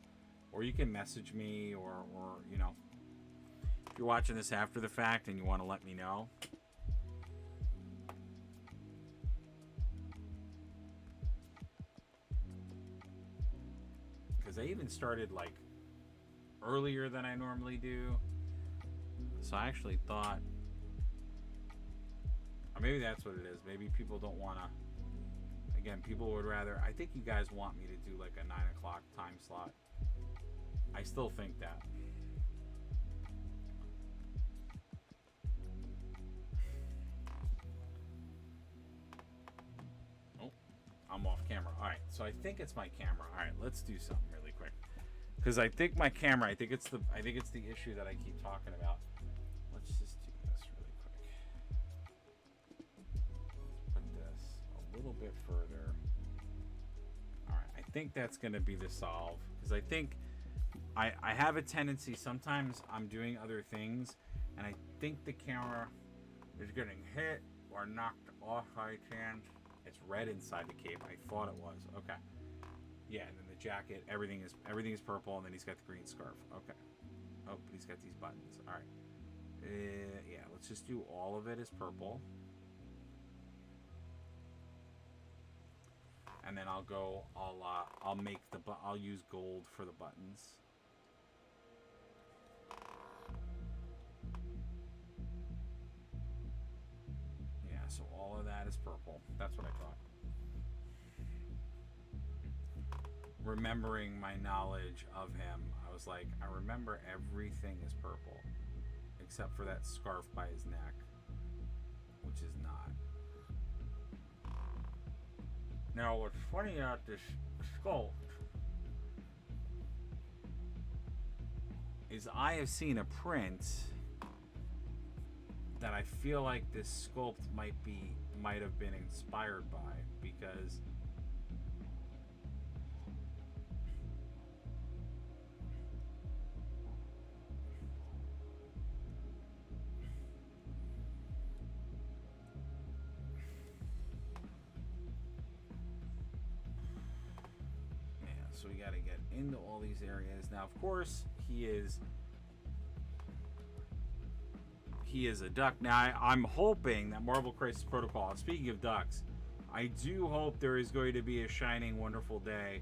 or you can message me, or If you're watching this after the fact and you want to let me know, because I even started like earlier than I normally do. So I actually thought, or maybe that's what it is. Maybe people don't want to. Again, people would rather. I think you guys want me to do like a 9 o'clock time slot. I still think that. Oh, I'm off camera. All right, so I think it's my camera. All right, let's do something really quick. Because I think my camera. I think it's the issue that I keep talking about. Let's just do this really quick. Let's put this a little bit further. All right, I think that's going to be the solve. Because I think I have a tendency, sometimes I'm doing other things, and I think the camera is getting hit or knocked off by chance. It's red inside the cape. I thought it was. Okay. Yeah, and then the jacket, everything is purple, and then he's got the green scarf. Okay. Oh, but he's got these buttons. All right. Yeah, let's just do all of it as purple. And then I'll use gold for the buttons. Yeah, so all of that is purple. That's what I thought. Remembering my knowledge of him, I was like, I remember everything is purple. Except for that scarf by his neck. Which is not. Now, what's funny about this sculpt is I have seen a print that I feel like this sculpt might have been inspired by, because so we got to get into all these areas. Now, of course, he is a duck. Now, I'm hoping that Marvel Crisis Protocol, speaking of ducks, I do hope there is going to be a shining, wonderful day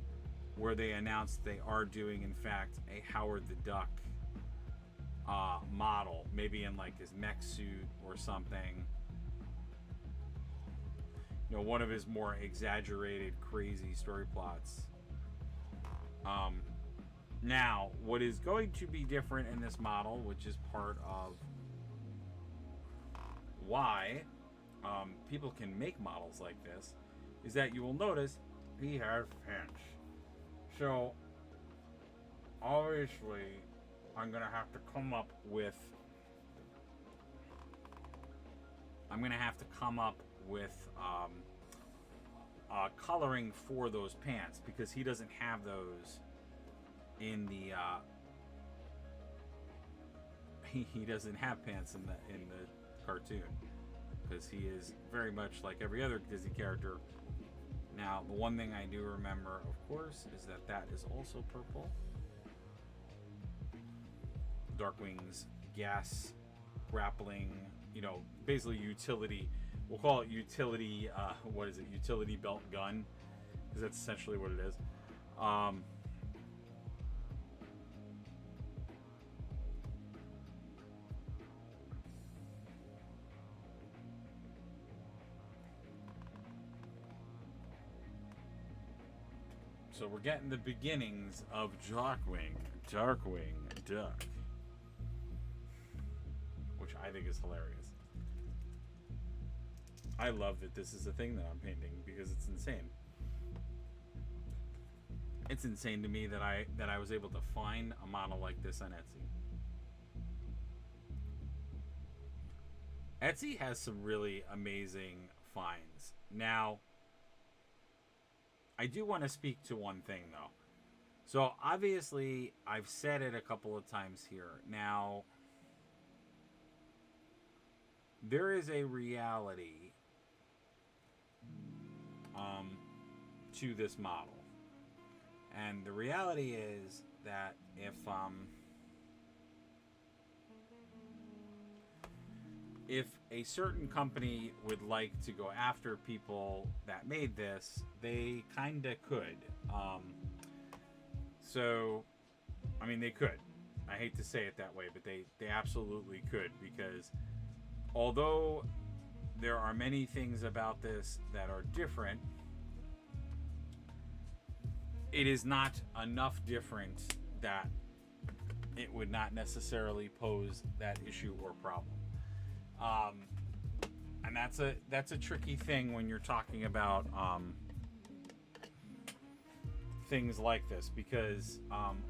where they announce they are doing, in fact, a Howard the Duck model. Maybe in, like, his mech suit or something. You know, one of his more exaggerated, crazy story plots. Now, what is going to be different in this model, which is part of why people can make models like this, is that you will notice he has pants. So, obviously, I'm going to have to come up with coloring for those pants, because he doesn't have those in the he doesn't have pants in the cartoon, because he is very much like every other Disney character. Now, the one thing I do remember, of course, is that is also purple. Darkwing's gas grappling, you know, basically utility. We'll call it utility. What is it? Utility belt gun, because that's essentially what it is. So we're getting the beginnings of Darkwing Duck, which I think is hilarious. I love that this is a thing that I'm painting, because it's insane. It's insane to me that I was able to find a model like this on Etsy. Etsy has some really amazing finds. Now, I do want to speak to one thing, though. So, obviously, I've said it a couple of times here. Now, there is a reality to this model. And the reality is that if if a certain company would like to go after people that made this, they kind of could. So, I mean, they could. I hate to say it that way, but they absolutely could, because although there are many things about this that are different, it is not enough different that it would not necessarily pose that issue or problem. And that's a tricky thing when you're talking about things like this, because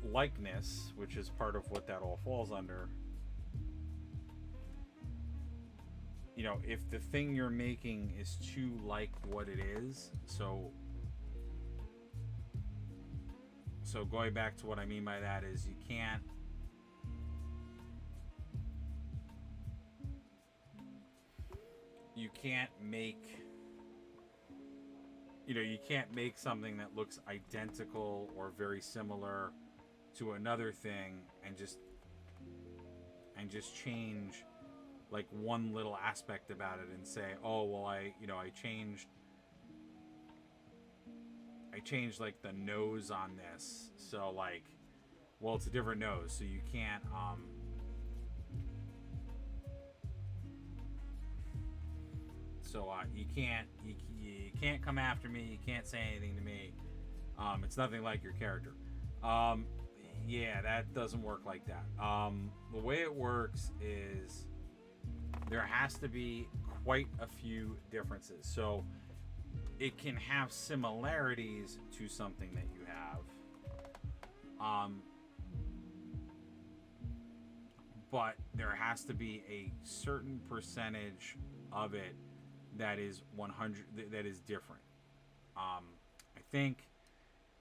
likeness, which is part of what that all falls under, you know, if the thing you're making is too like what it is, so going back to what I mean by that is you can't make, you know, you can't make something that looks identical or very similar to another thing and just change like one little aspect about it and say, oh well, I changed like the nose on this, so like, well, it's a different nose, so you can't you can't come after me, you can't say anything to me, it's nothing like your character. Yeah, that doesn't work like that. The way it works is there has to be quite a few differences. So it can have similarities to something that you have, but there has to be a certain percentage of it that is 100, that is different. I think,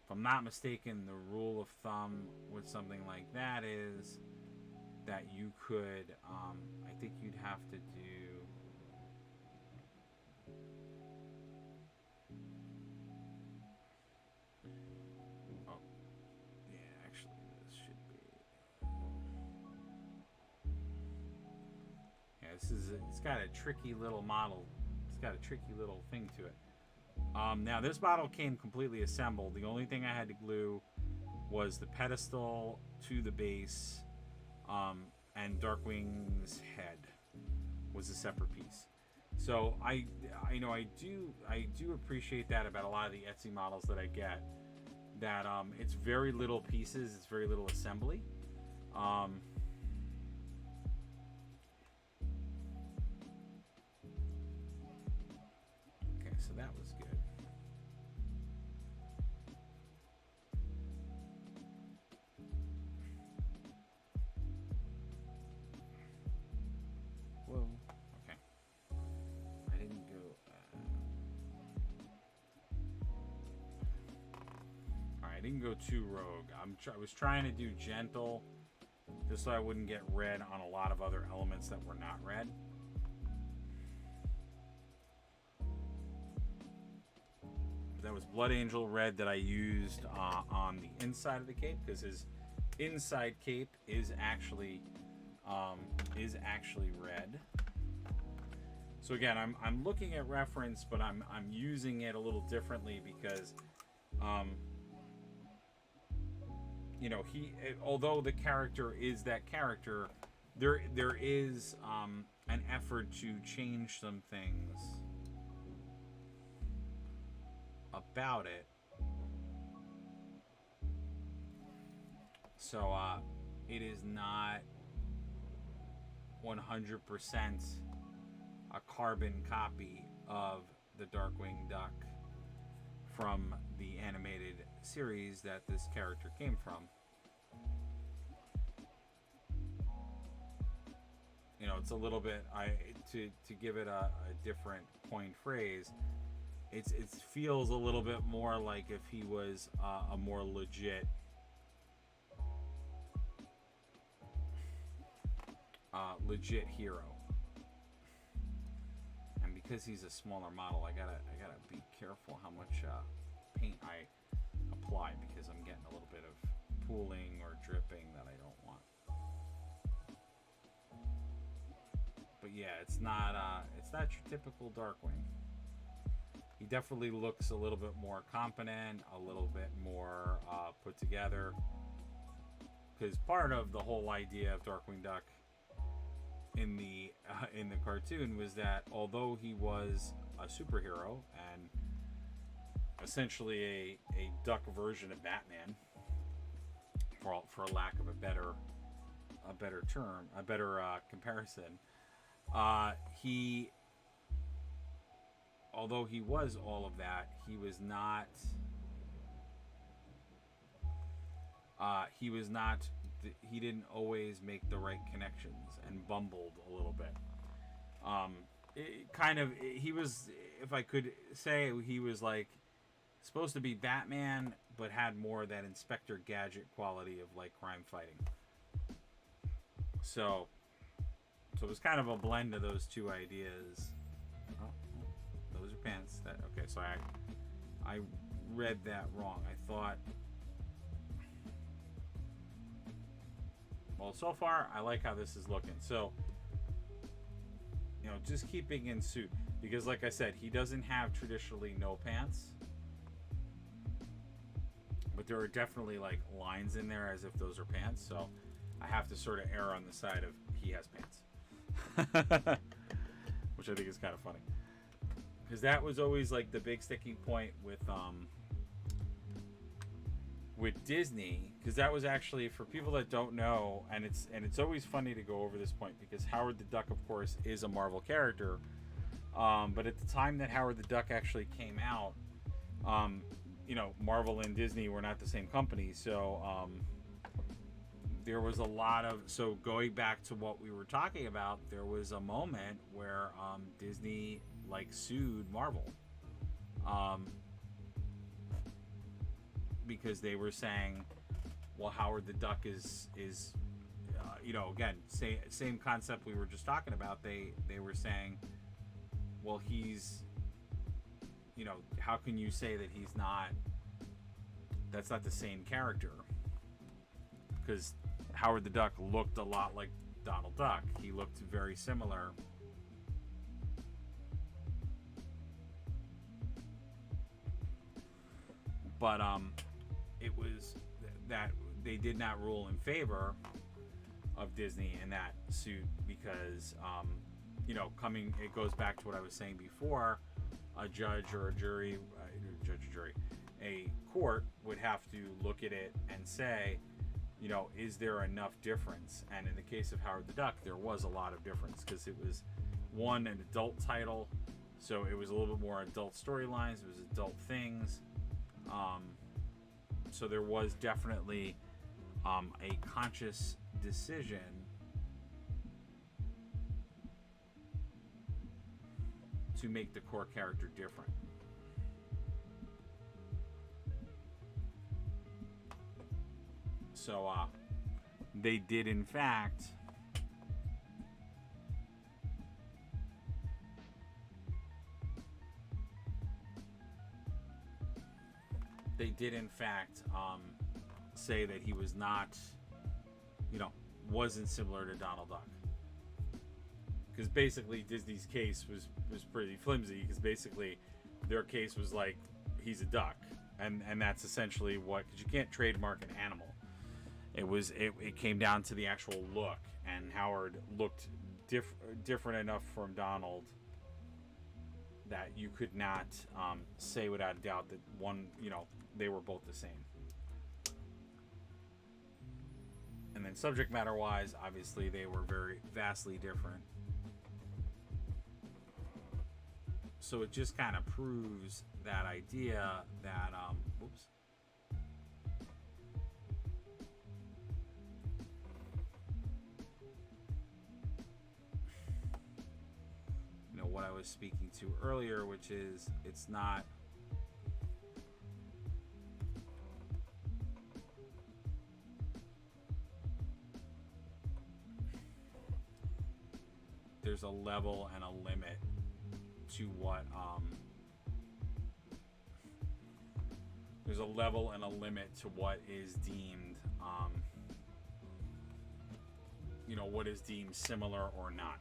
if I'm not mistaken, the rule of thumb with something like that is that you could, I think you'd have to do, oh, yeah, actually this should be, yeah, it's got a tricky little model, it's got a tricky little thing to it. Now this model came completely assembled. The only thing I had to glue was the pedestal to the base, and Darkwing's head was a separate piece. So I do appreciate that about a lot of the Etsy models that I get, that it's very little pieces, it's very little assembly. Okay, so that was good. Whoa. Okay. I didn't go. Alright, I didn't go too rogue. I was trying to do gentle, just so I wouldn't get red on a lot of other elements that were not red. That was Blood Angel red that I used on the inside of the cape, because his inside cape is actually red. So again, I'm looking at reference, but I'm using it a little differently because, you know, although the character is that character, there is an effort to change some things about it. So it is not 100% a carbon copy of the Darkwing Duck from the animated series that this character came from. You know, it's a little bit, to give it a different point phrase, it feels a little bit more like if he was a more legit hero. And because he's a smaller model, I gotta be careful how much paint I apply, because I'm getting a little bit of pooling or dripping that I don't want. But But yeah, it's not your typical Darkwing. He definitely looks a little bit more competent, a little bit more put together. Because part of the whole idea of Darkwing Duck in the cartoon was that although he was a superhero and essentially a duck version of Batman, for lack of a better term, a better comparison, he, although he was all of that, he was not he didn't always make the right connections and bumbled a little bit. He was, if I could say, he was like supposed to be Batman, but had more of that Inspector Gadget quality of like crime fighting. So it was kind of a blend of those two ideas. Oh, those are pants. Okay, so I read that wrong. I thought. Well, so far I like how this is looking. So, just keeping in suit, because like I said, he doesn't have traditionally no pants, but there are definitely like lines in there as if those are pants. So I have to sort of err on the side of he has pants, which I think is kind of funny, because that was always like the big sticking point with Disney, because that was actually, for people that don't know, and it's always funny to go over this point, because Howard the Duck, of course, is a Marvel character, but at the time that Howard the Duck actually came out, Marvel and Disney were not the same company, so there was a lot of, so going back to what we were talking about, there was a moment where Disney like sued Marvel, because they were saying, well, Howard the Duck is again, same concept we were just talking about. They were saying, well, he's, how can you say that he's not, that's not the same character? Because Howard the Duck looked a lot like Donald Duck. He looked very similar. But it was that they did not rule in favor of Disney in that suit, because it goes back to what I was saying before. A judge or a jury, a court would have to look at it and say, is there enough difference? And in the case of Howard the Duck, there was a lot of difference, because it was, one, an adult title, so it was a little bit more adult storylines, it was adult things. So there was definitely a conscious decision to make the core character different. So they did, in fact, say that he was not, wasn't similar to Donald Duck. Because basically Disney's case was pretty flimsy, because basically their case was like, he's a duck. And that's essentially what, because you can't trademark an animal. It came down to the actual look, and Howard looked different enough from Donald that you could not say without a doubt that one, they were both the same. And then subject matter wise, obviously they were very vastly different. So it just kind of proves that idea that what I was speaking to earlier, which is, it's not, there's a level and a limit to what there's a level and a limit to what is deemed what is deemed similar or not.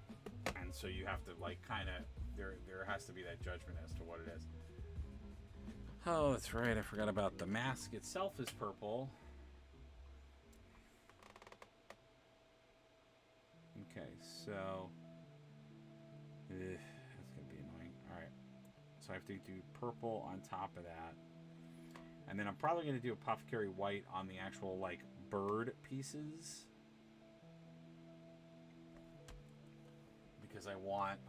And so you have to like kind of there has to be that judgment as to what it is. Oh, that's right. I forgot about the mask itself is purple. Okay, so that's gonna be annoying. All right, so I have to do purple on top of that, and then I'm probably gonna do a Apothecary white on the actual like bird pieces because I want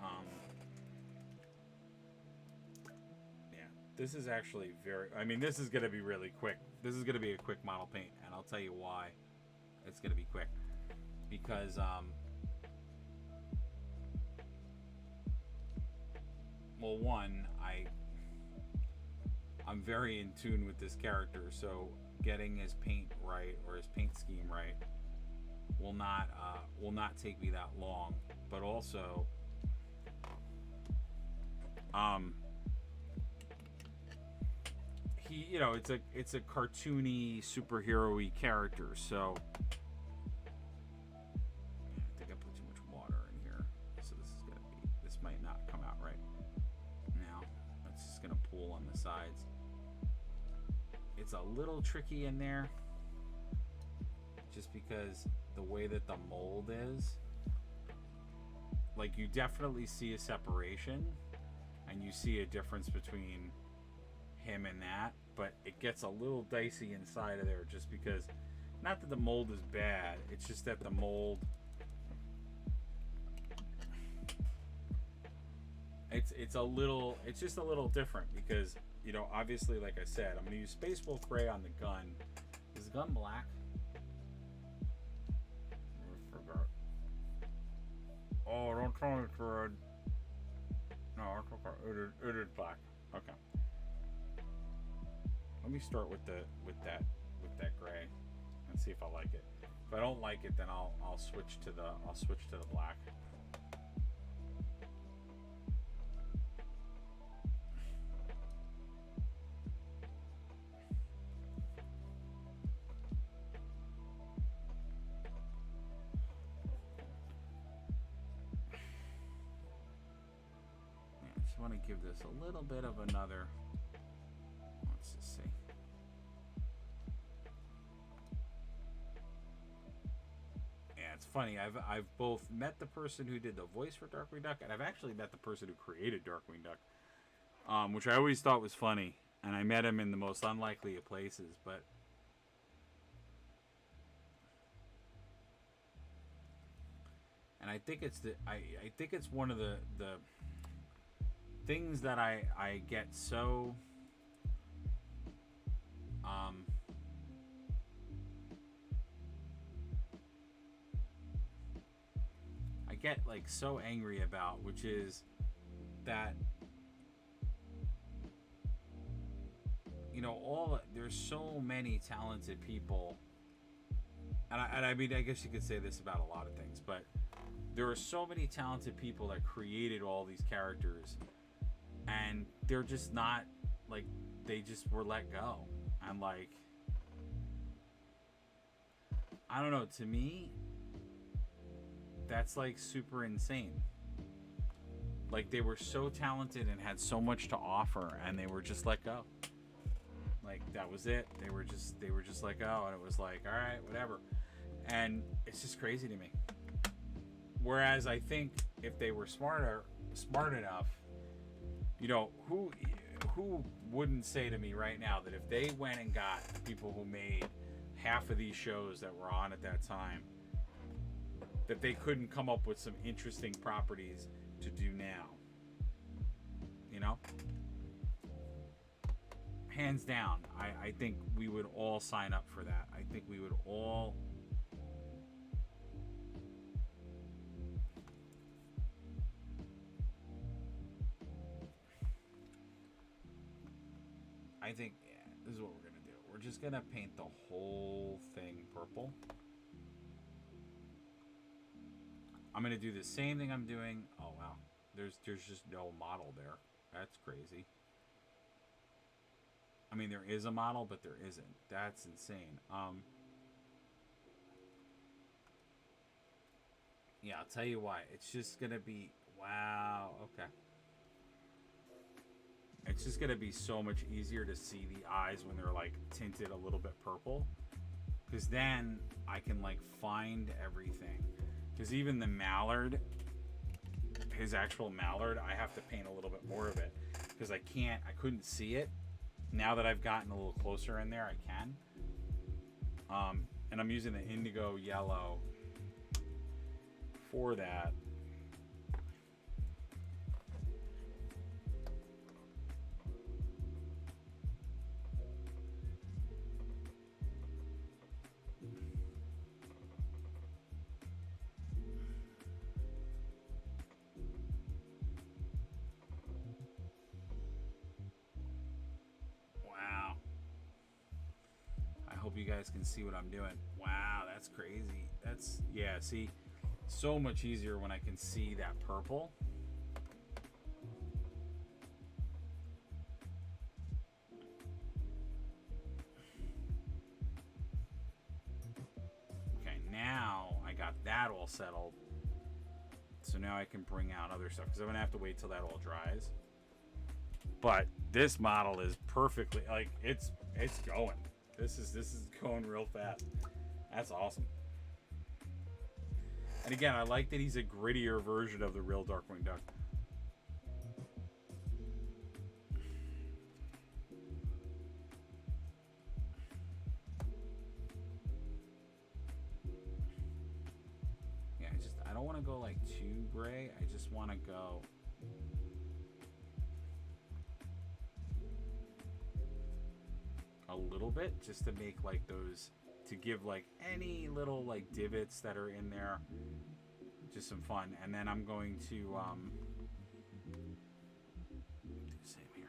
yeah, this is actually very, I mean, this is going to be really quick. This is going to be a quick model paint, and I'll tell you why it's going to be quick. Because well, one, I'm very in tune with this character, so getting his paint right or his paint scheme right will not take me that long. But also, he, you know, it's a cartoony superhero-y character, so I think I put too much water in here, so this might not come out right now. It's just gonna pool on the sides. It's a little tricky in there, just because the way that the mold is. Like, you definitely see a separation, and you see a difference between him and that, but it gets a little dicey inside of there just because, not that the mold is bad, it's just that the mold, it's just a little different because, you know, obviously, like I said, I'm going to use Space Wolf Gray on the gun. Is the gun black? I forgot. Oh, don't tell me it's red. No, it's okay. It is black. Okay. Let me start with that gray and see if I like it. If I don't like it, then I'll switch to the black. I just want to give this a little bit of another. Let's just see. Yeah, it's funny. I've both met the person who did the voice for Darkwing Duck, and I've actually met the person who created Darkwing Duck, which I always thought was funny. And I met him in the most unlikely of places, but and I think it's I think it's one of the things that I get so I get like so angry about, which is that, you know, there's so many talented people, and I mean, I guess you could say this about a lot of things, but there are so many talented people that created all these characters, and they're just not, like, they just were let go. And, like, I don't know, to me, that's, like, super insane. Like, they were so talented and had so much to offer, and they were just let go. Like, that was it. They were just let go, and it was like, all right, whatever. And it's just crazy to me. Whereas I think if they were smart enough, you know, who wouldn't say to me right now that if they went and got the people who made half of these shows that were on at that time, that they couldn't come up with some interesting properties to do now? You know? Hands down, I think we would all sign up for that. I think we would all... I think, yeah, this is what we're going to do. We're just going to paint the whole thing purple. I'm going to do the same thing I'm doing. Oh, wow. There's just no model there. That's crazy. I mean, there is a model, but there isn't. That's insane. Yeah, I'll tell you why. It's just gonna be wow. Okay. It's just gonna be so much easier to see the eyes when they're like tinted a little bit purple, because then I can like find everything. Because even the mallard, his actual mallard, I have to paint a little bit more of it because I couldn't see it. Now that I've gotten a little closer in there, I can. And I'm using the indigo yellow for that. Wow. I hope you guys can see what I'm doing. Wow, that's crazy. That's, yeah, see, so much easier when I can see that purple. Okay, now I got that all settled. So now I can bring out other stuff because I'm going to have to wait till that all dries. But this model is perfectly, like, it's going. This is going real fast. That's awesome. And again, I like that he's a grittier version of the real Darkwing Duck. Yeah, I don't want to go like too gray. I just want to go a little bit just to make like those, to give like any little like divots that are in there just some fun. And then I'm going to do the same here.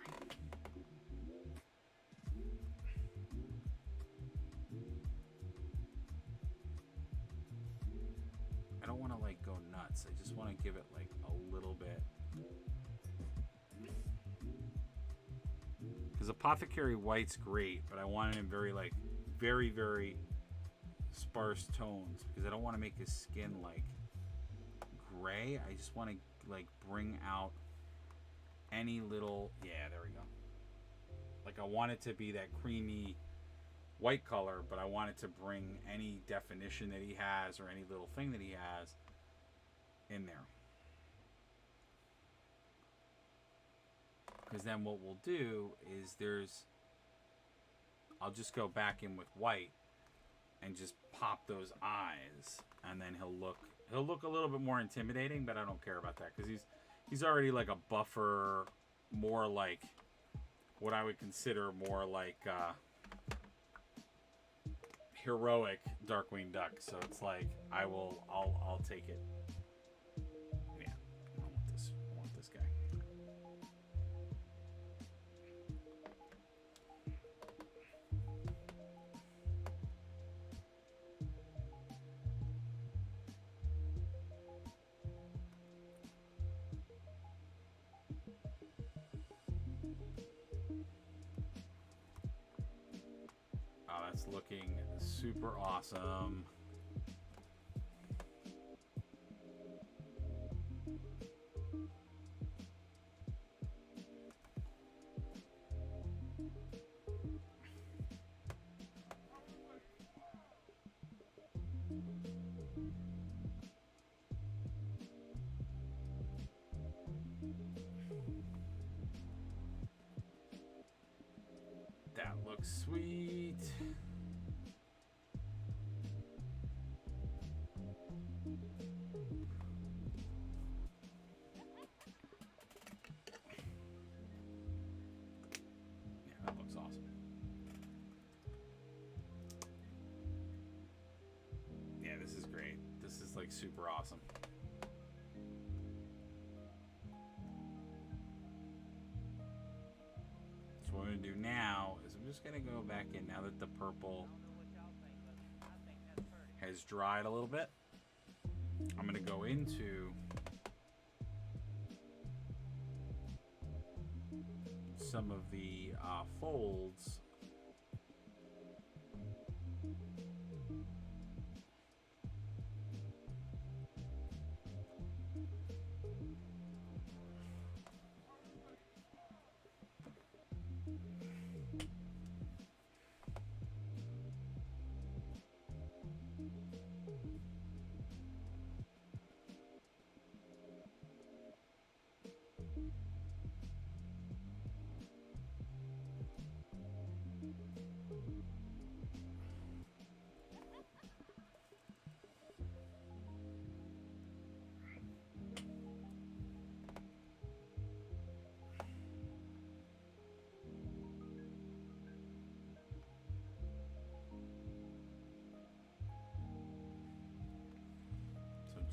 I don't want to like go nuts. I just want to give it like a little bit. Because Apothecary White's great, but I wanted him very, like, very, very sparse tones. Because I don't want to make his skin, like, gray. I just want to, like, bring out any little... Yeah, there we go. Like, I want it to be that creamy white color, but I want it to bring any definition that he has or any little thing that he has in there. Because then what we'll do is I'll just go back in with white and just pop those eyes, and then he'll look a little bit more intimidating, but I don't care about that because he's already like a buffer, more like what I would consider more like heroic Darkwing Duck. So it's like I'll take it. Yeah, I want this guy. Oh, that's looking super awesome. That looks sweet. Yeah, that looks awesome. Yeah, this is great. This is like super awesome. So what I'm going to do now is I'm just going to go back in now that the purple has dried a little bit. I'm going to go into some of the folds.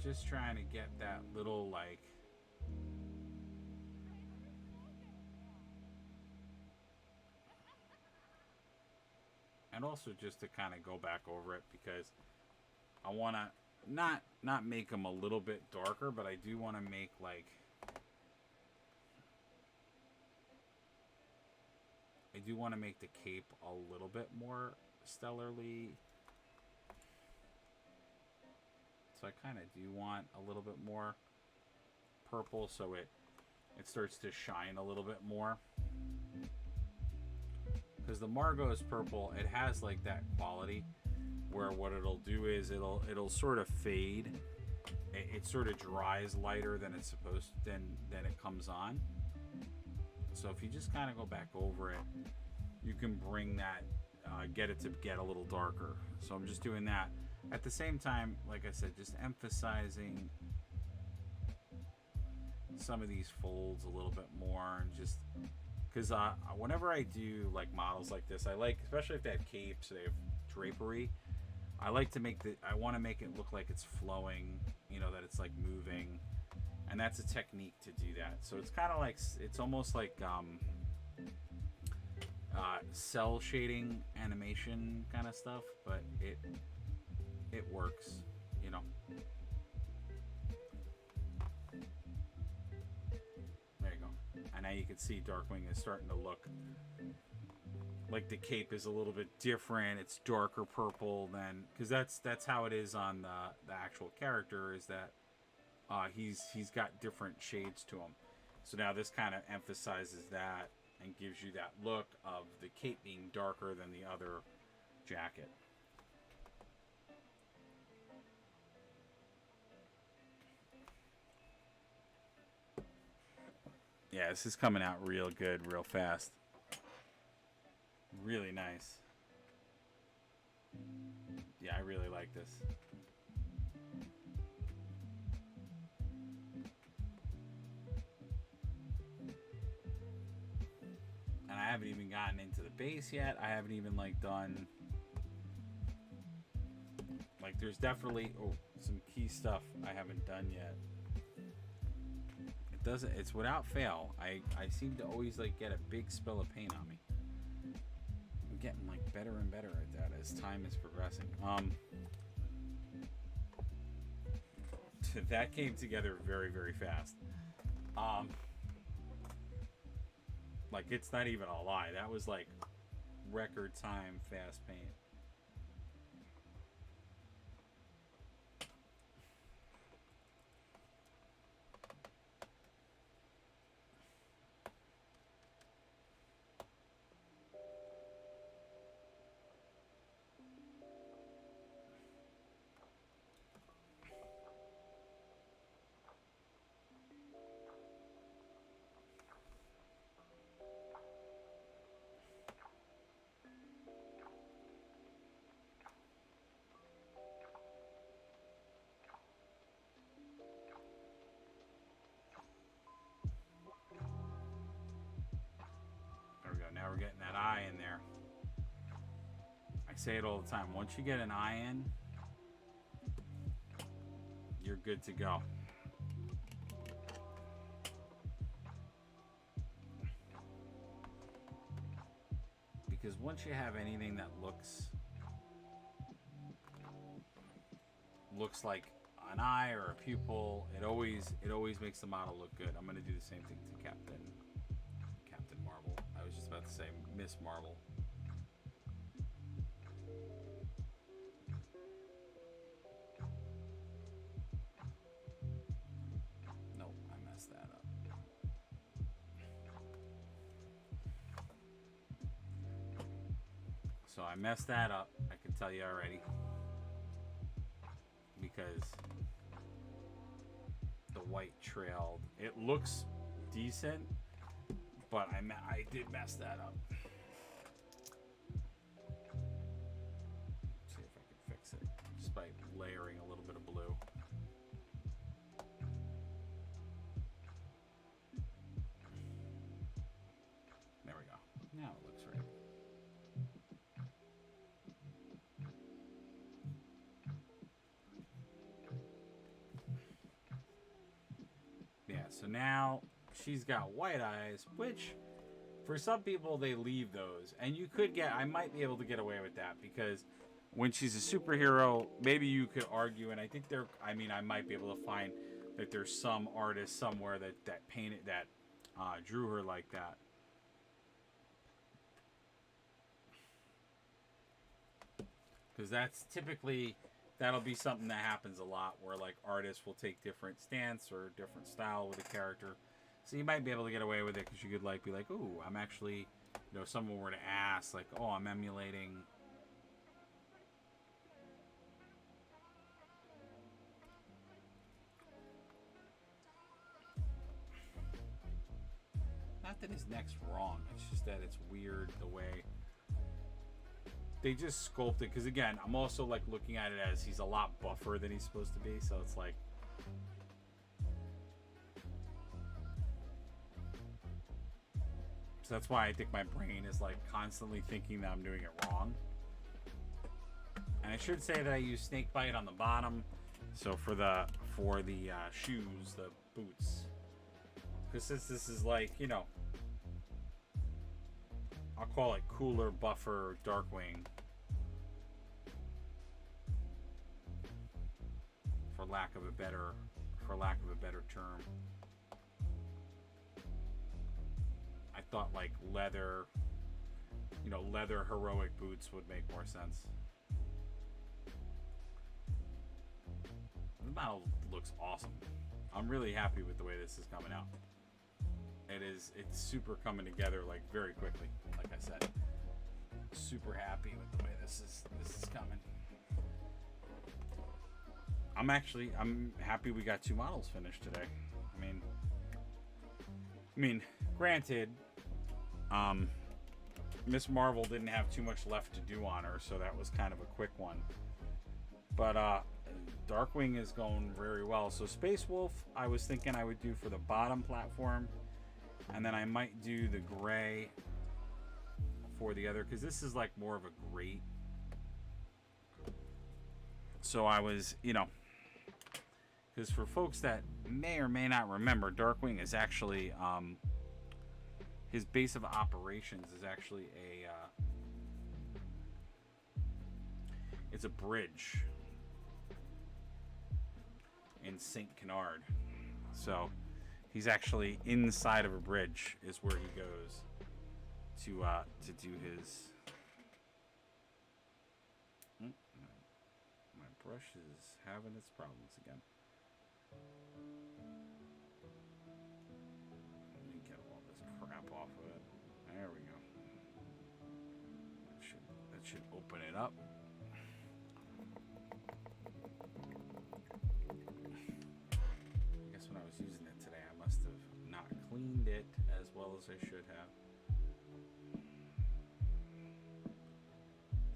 just trying to get that little, like, and also just to kind of go back over it, because I want to not make them a little bit darker, but I do want to make, like, I do want to make the cape a little bit more stellarly. So I kind of do want a little bit more purple, so it starts to shine a little bit more. Because the Margot's purple, it has like that quality where what it'll do is it'll sort of fade. It sort of dries lighter than it's supposed to, than it comes on. So if you just kind of go back over it, you can bring that, get it to get a little darker. So I'm just doing that. At the same time, like I said, just emphasizing some of these folds a little bit more, and just because whenever I do like models like this, I like, especially if they have capes, they have drapery, I like to make I want to make it look like it's flowing, you know, that it's like moving, and that's a technique to do that. So it's kind of like, it's almost like cell shading animation kind of stuff, but it works, you know. There you go. And now you can see Darkwing is starting to look like the cape is a little bit different. It's darker purple than, because that's how it is on the actual character, is that he's got different shades to him. So now this kind of emphasizes that and gives you that look of the cape being darker than the other jacket. Yeah, this is coming out real good, real fast. Really nice. Yeah, I really like this. And I haven't even gotten into the base yet. I haven't even like done, like, there's definitely some key stuff I haven't done yet. It doesn't, it's without fail, I seem to always like get a big spill of paint on me. I'm getting like better and better at that as time is progressing. That came together very, very fast. Like, it's not even a lie. That was like record time fast paint. Now we're getting that eye in there. I say it all the time. Once you get an eye in, you're good to go. Because once you have anything that looks like an eye or a pupil, it always makes the model look good. I'm going to do the same thing to Captain Marvel. I was just about to say Miss Marvel. Nope, I messed that up. So I messed that up, I can tell you already. Because the white trailed. It looks decent, but I did mess that up. Let's see if I can fix it just by layering a little bit of blue. There we go. Now it looks right. so now she's got white eyes, which for some people they leave those, and you could get. I might be able to get away with that because when she's a superhero, maybe you could argue, and I think there. I mean, I might be able to find that there's some artist somewhere that painted that drew her like that. Because that's typically, that'll be something that happens a lot where like artists will take different stance or different style with a character. So you might be able to get away with it because you could like be like, ooh, I'm actually, you know, someone were to ask like, oh, I'm emulating. Not that his neck's wrong. It's just that it's weird the way they just sculpted. Because again, I'm also like looking at it as he's a lot buffer than he's supposed to be. So it's like, so that's why I think my brain is like constantly thinking that I'm doing it wrong. And I should say that I use snake bite on the bottom. So for the shoes, the boots. Because since this is like, you know, I'll call it cooler buffer Darkwing, for lack of a better term. I thought like leather, you know, leather heroic boots would make more sense. The model looks awesome. I'm really happy with the way this is coming out. It's super coming together like very quickly. Like I said, super happy with the way this is coming. I'm happy we got 2 models finished today. I mean, granted, Miss Marvel didn't have too much left to do on her, so that was kind of a quick one. But Darkwing is going very well. So Space Wolf, I was thinking I would do for the bottom platform, and then I might do the gray for the other, because this is like more of a grate. So I was, you know, because for folks that may or may not remember, Darkwing is actually, his base of operations is actually it's a bridge in St. Canard. So he's actually inside of a bridge is where he goes to do his. My brush is having its problems again. Let me get all this crap off of it. There we go. That should open it up. I guess when I was using it today, I must have not cleaned it as well as I should have.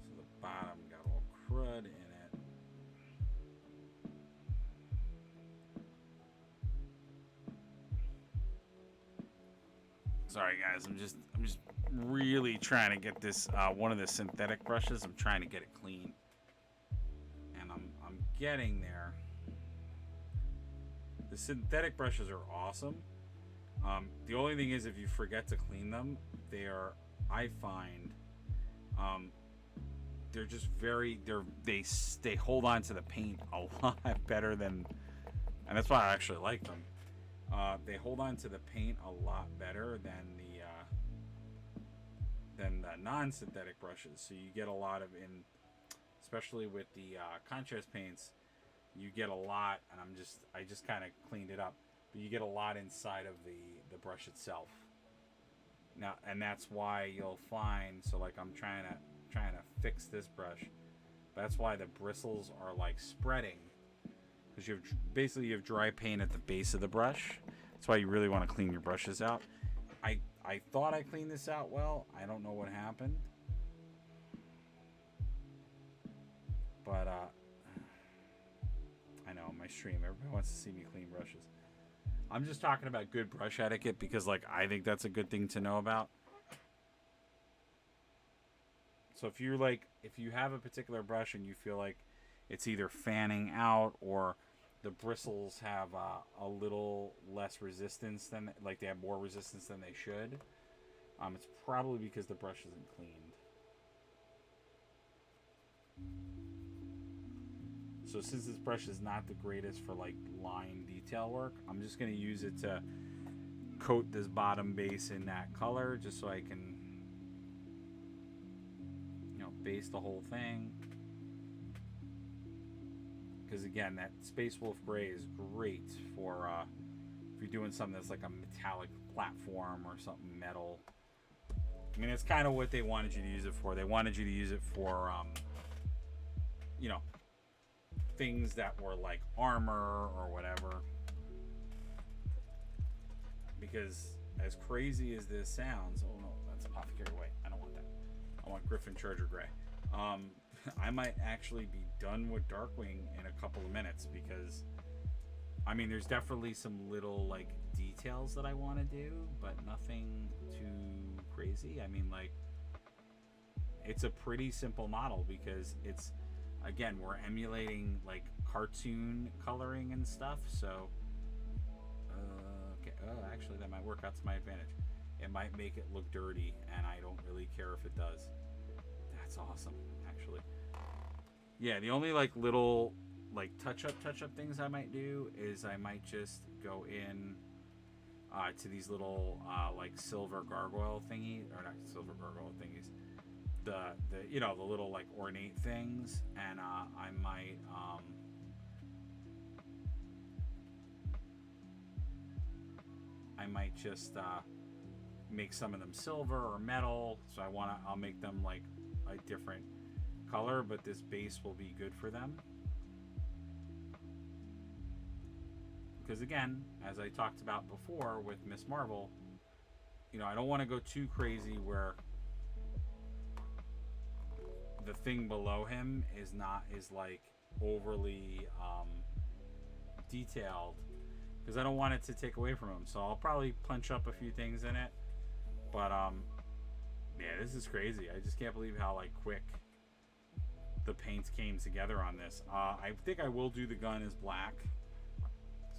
So the bottom got all crud in it. Sorry guys, I'm just really trying to get this one of the synthetic brushes. I'm trying to get it clean, and I'm getting there. The synthetic brushes are awesome. The only thing is, if you forget to clean them, I find they're just they hold on to the paint a lot better than, and that's why I actually like them. They hold on to the paint a lot better than the non-synthetic brushes. So you get a lot of, especially with the contrast paints, you get a lot, and I just kind of cleaned it up, but you get a lot inside of the brush itself. Now, and that's why you'll find, so like I'm trying to fix this brush. That's why the bristles are like spreading, because you have dry paint at the base of the brush. That's why you really want to clean your brushes out. I thought I cleaned this out well. I don't know what happened, but I know my stream, everybody wants to see me clean brushes. I'm just talking about good brush etiquette because like I think that's a good thing to know about. So if you have a particular brush and you feel like it's either fanning out or the bristles have a little less resistance than, like, they have more resistance than they should. It's probably because the brush isn't cleaned. So since this brush is not the greatest for like line detail work, I'm just going to use it to coat this bottom base in that color, just so I can, you know, base the whole thing. Because again, that Space Wolf Gray is great for if you're doing something that's like a metallic platform or something metal. I mean, it's kind of what they wanted you to use it for. They wanted you to use it for, you know, things that were like armor or whatever. Because as crazy as this sounds, oh no, that's Apothecary White. I don't want that. I want Griffin Charger Gray. I might actually be done with Darkwing in a couple of minutes, because I mean, there's definitely some little like details that I want to do, but nothing too crazy. I mean, like, it's a pretty simple model, because it's, again, we're emulating like cartoon coloring and stuff. So okay, actually that might work out to my advantage. It might make it look dirty, and I don't really care if it does. That's awesome, actually. Yeah, the only like little like touch up things I might do is I might just go in to these little like silver gargoyle thingy, or not silver gargoyle thingies, the you know, the little like ornate things, and I might just make some of them silver or metal. So I'll make them like a different color, but this base will be good for them. Because again, as I talked about before with Miss Marvel, you know, I don't want to go too crazy where the thing below him is like overly detailed, because I don't want it to take away from him. So I'll probably punch up a few things in it. But yeah, this is crazy. I just can't believe how like quick the paints came together on this. I think I will do the gun as black.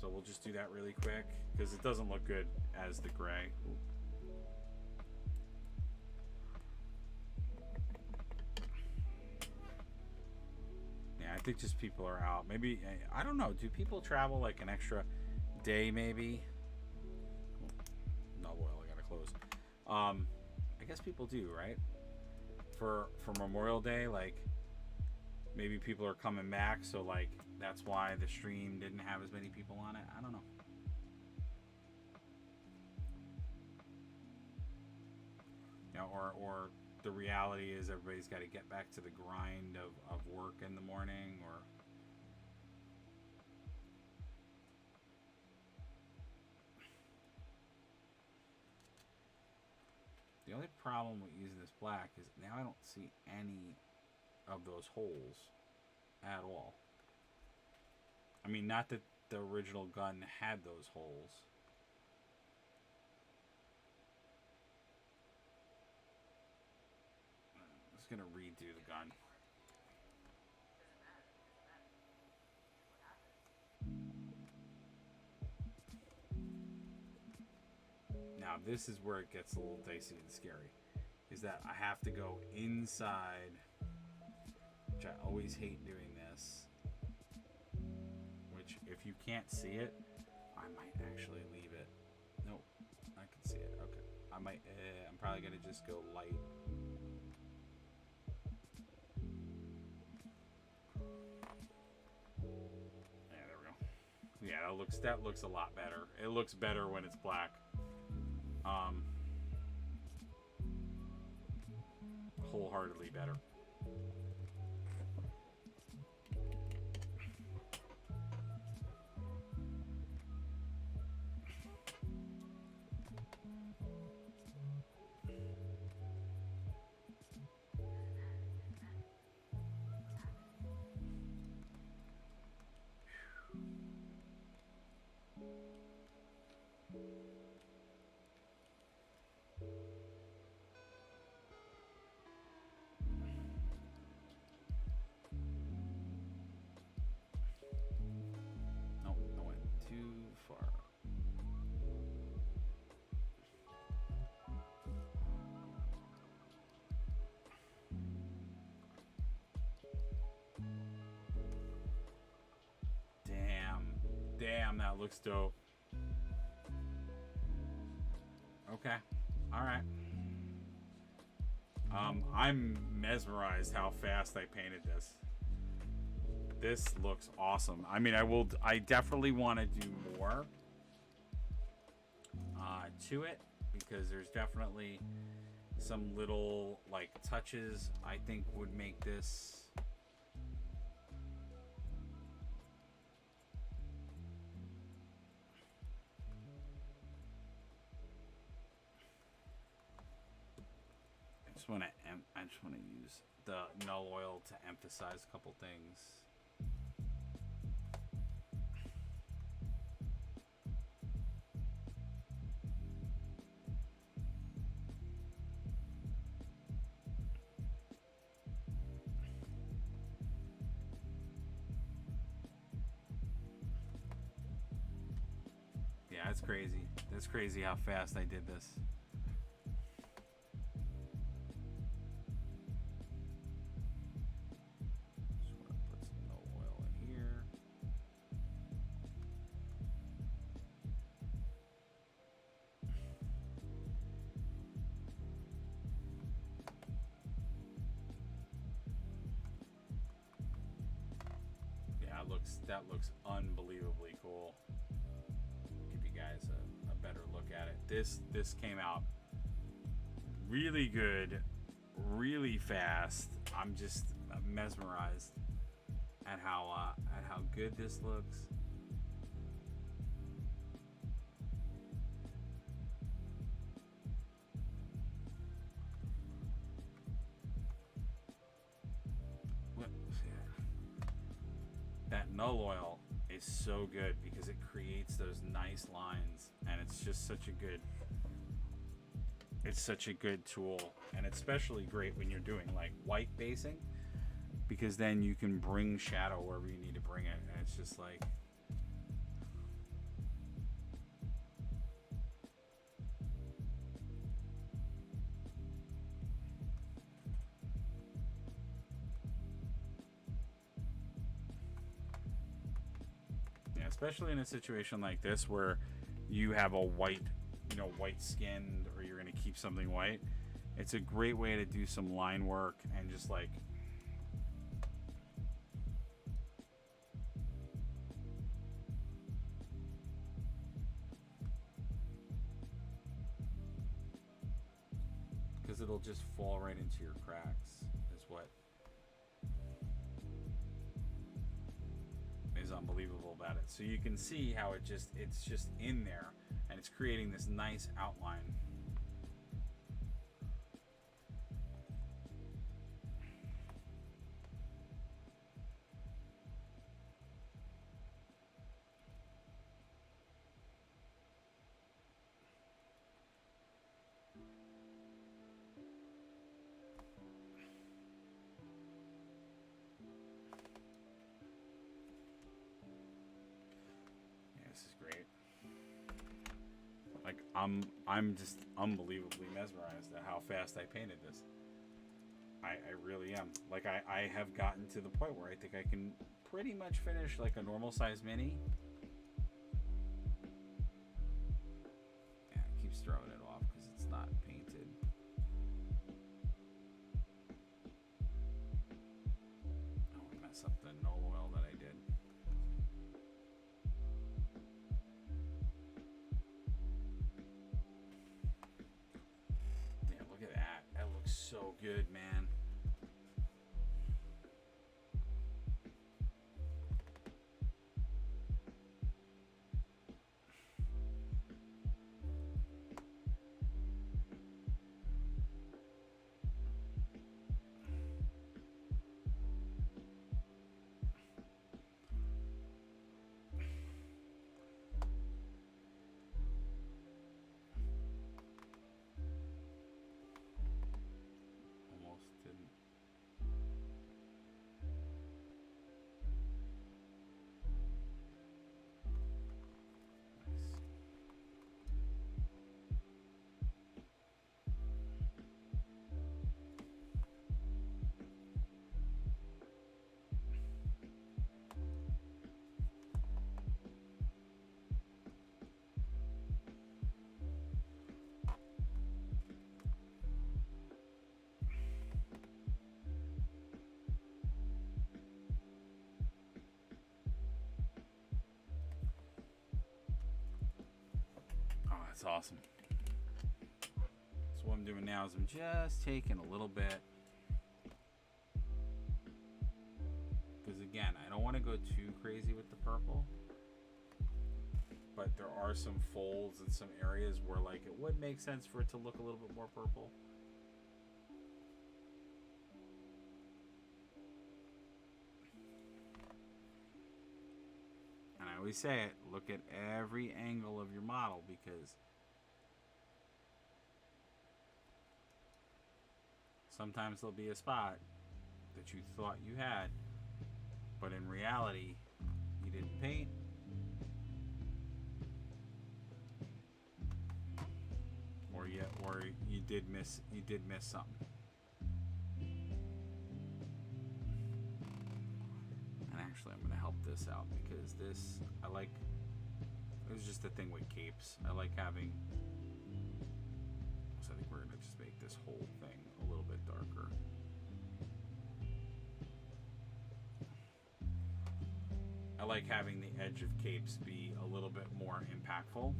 So we'll just do that really quick, because it doesn't look good as the gray. Yeah, I think just people are out. Maybe, I don't know. Do people travel like an extra day maybe? No, well, I gotta close. I guess people do, right? For Memorial Day, like, maybe people are coming back, so like that's why the stream didn't have as many people on it. I don't know. You know, or the reality is everybody's got to get back to the grind of work in the morning, or the only problem with using this black is now I don't see any of those holes at all. I mean, not that the original gun had those holes. I'm just gonna redo the gun. Now this is where it gets a little dicey and scary, is that I have to go inside, which I always hate doing this, which if you can't see it, I might actually leave it. Nope, I can see it. Okay, I might, I'm probably gonna just go light. Yeah, there we go. Yeah, that looks a lot better. It looks better when it's black. Wholeheartedly better. Damn, that looks dope. Okay. Alright. I'm mesmerized how fast I painted this. This looks awesome. I mean, I definitely want to do more to it, because there's definitely some little, like, touches I think would make this... I just want to use the null oil to emphasize a couple things. Yeah, that's crazy. That's crazy how fast I did this. That looks unbelievably cool. Give you guys a better look at it. This came out really good, really fast. I'm just mesmerized at how good this looks. That null oil is so good because it creates those nice lines, and it's just such a good tool, and it's especially great when you're doing like white basing, because then you can bring shadow wherever you need to bring it, and it's just like, especially in a situation like this where you have a white skinned, or you're going to keep something white. It's a great way to do some line work and just like because it'll just fall right into your cracks is what is unbelievable about it. So you can see how it's just in there, and it's creating this nice outline. Like I'm just unbelievably mesmerized at how fast I painted this. I really am. Like I have gotten to the point where I think I can pretty much finish like a normal size mini. Yeah, it keeps throwing it off because it's not painted. I don't want to mess up the null oil that I did. So good, man. Almost. That's awesome. So what I'm doing now is I'm just taking a little bit. Because again, I don't want to go too crazy with the purple. But there are some folds and some areas where like it would make sense for it to look a little bit more purple. And I always say it, look at every angle of your model, because sometimes there'll be a spot that you thought you had, but in reality, you didn't paint. Or you did miss something. And actually, I'm gonna help this out because this it was just the thing with capes. I like having. So I think we're gonna just make this whole thing a little bit darker. I like having the edge of capes be a little bit more impactful.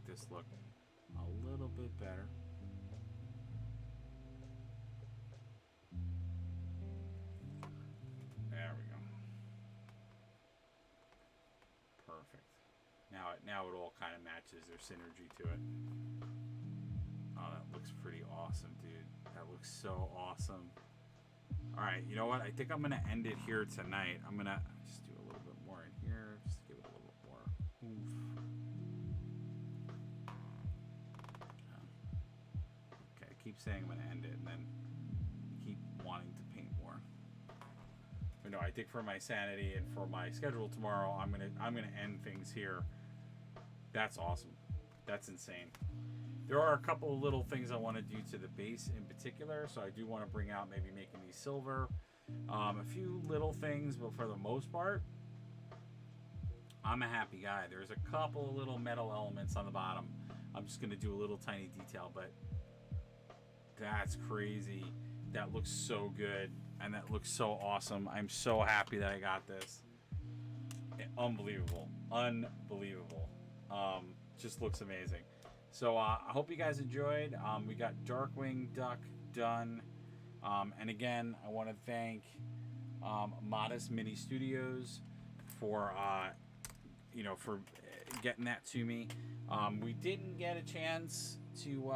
This look a little bit better. There we go. Perfect. Now it all kind of matches. There's synergy to it. Oh, that looks pretty awesome, dude. That looks so awesome. All right, you know what? I think I'm gonna end it here tonight. I'm gonna just do a little bit more in here, just to give it a little bit more oomph. Keep saying I'm going to end it and then keep wanting to paint more. But no, I think for my sanity and for my schedule tomorrow, I'm gonna end things here. That's awesome. That's insane. There are a couple of little things I want to do to the base in particular, so I do want to bring out maybe making these silver. A few little things, but for the most part, I'm a happy guy. There's a couple of little metal elements on the bottom. I'm just going to do a little tiny detail, but that's crazy. That looks so good, and that looks so awesome. I'm so happy that I got this. Unbelievable. Just looks amazing. So I hope you guys enjoyed. We got Darkwing Duck done. And again, I want to thank Modest Mini Studios for for getting that to me. We didn't get a chance to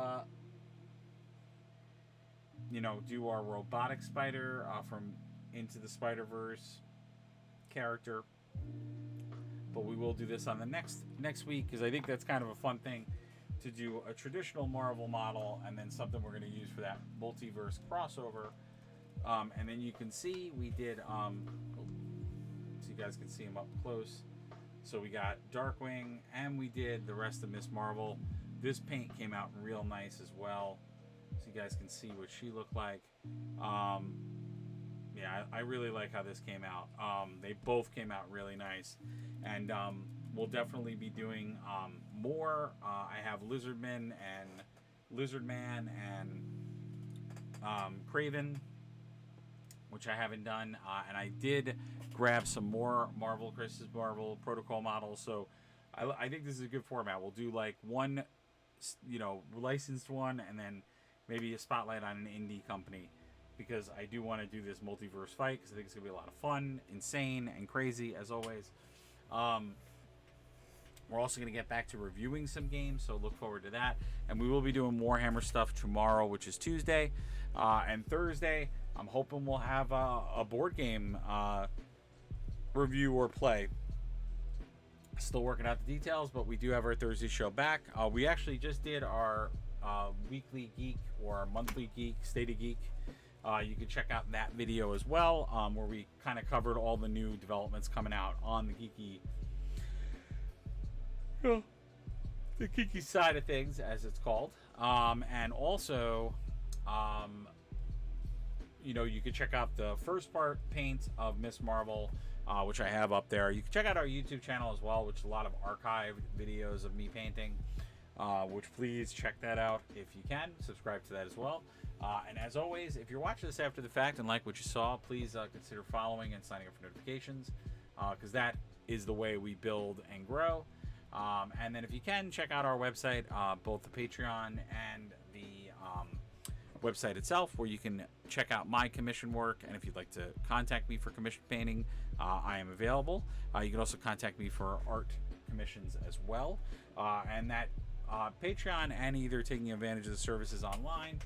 do our robotic spider from Into the Spider-Verse character, but we will do this on the next week, because I think that's kind of a fun thing to do, a traditional Marvel model and then something we're going to use for that multiverse crossover. And then you can see we did so you guys can see him up close. So we got Darkwing and we did the rest of Miss Marvel. This paint came out real nice as well, so you guys can see what she looked like. Yeah, I really like how this came out. They both came out really nice, and we'll definitely be doing more. I have Lizardman and Craven, which I haven't done, and I did grab some more Chris's Marvel Protocol models. So I think this is a good format. We'll do like one, licensed one, and then maybe a spotlight on an indie company, because I do want to do this multiverse fight, because I think it's gonna be a lot of fun, insane, and crazy as always. We're also going to get back to reviewing some games, so look forward to that. And we will be doing Warhammer stuff tomorrow, which is Tuesday. And Thursday, I'm hoping we'll have a board game review or play. Still working out the details, but we do have our Thursday show back. We actually just did our weekly geek or monthly geek, State of Geek. You can check out that video as well, where we kind of covered all the new developments coming out on the geeky side of things, as it's called. And also, you know, you can check out the first part paint of Miss Marvel, which I have up there. You can check out our YouTube channel as well, which is a lot of archived videos of me painting, which please check that out if you can. Subscribe to that as well. And as always, if you're watching this after the fact and like what you saw, please consider following and signing up for notifications, because that is the way we build and grow. And then if you can, check out our website, both the Patreon and the website itself, where you can check out my commission work. And if you'd like to contact me for commission painting, I am available. You can also contact me for art commissions as well. And that Patreon and either taking advantage of the services online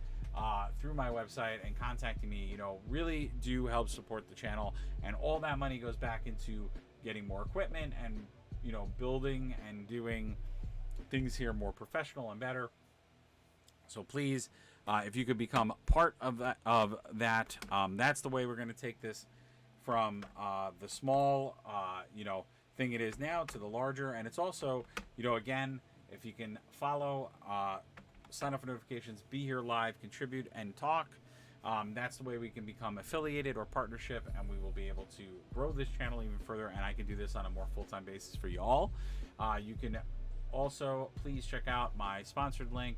through my website and contacting me, you know, really do help support the channel. And all that money goes back into getting more equipment and, you know, building and doing things here more professional and better. So please, if you could become part of that, that's the way we're going to take this from the small, you know, thing it is now to the larger. And it's also, you know, again, if you can follow, sign up for notifications, be here live, contribute, and talk. That's the way we can become affiliated or partnership, and we will be able to grow this channel even further, and I can do this on a more full-time basis for you all. You can also please check out my sponsored link,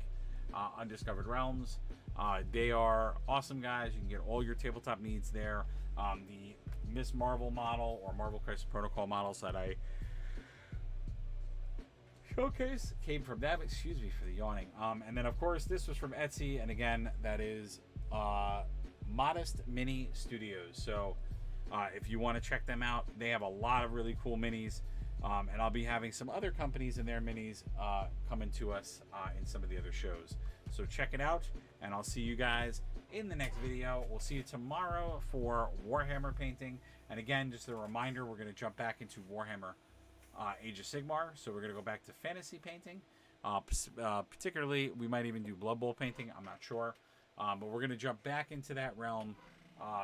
Undiscovered Realms. They are awesome guys. You can get all your tabletop needs there. The Miss Marvel model or Marvel Crisis Protocol models that I showcase came from them. Excuse me for the yawning. And then of course this was from Etsy, and again that is Modest Mini Studios. So if you want to check them out, they have a lot of really cool minis, and I'll be having some other companies and their minis coming to us in some of the other shows. So check it out, and I'll see you guys in the next video. We'll see you tomorrow for Warhammer painting. And again, just a reminder, we're going to jump back into Warhammer Age of Sigmar. So we're going to go back to fantasy painting. Particularly, we might even do Blood Bowl painting. I'm not sure. But we're going to jump back into that realm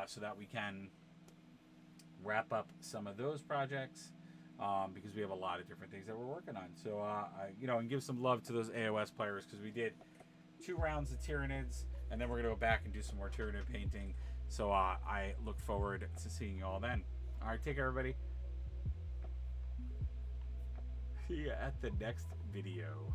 so that we can wrap up some of those projects, because we have a lot of different things that we're working on. So, you know, and give some love to those AOS players, because we did 2 rounds of Tyranids, and then we're going to go back and do some more Tyranid painting. So I look forward to seeing you all then. All right, take care, everybody. See you at the next video.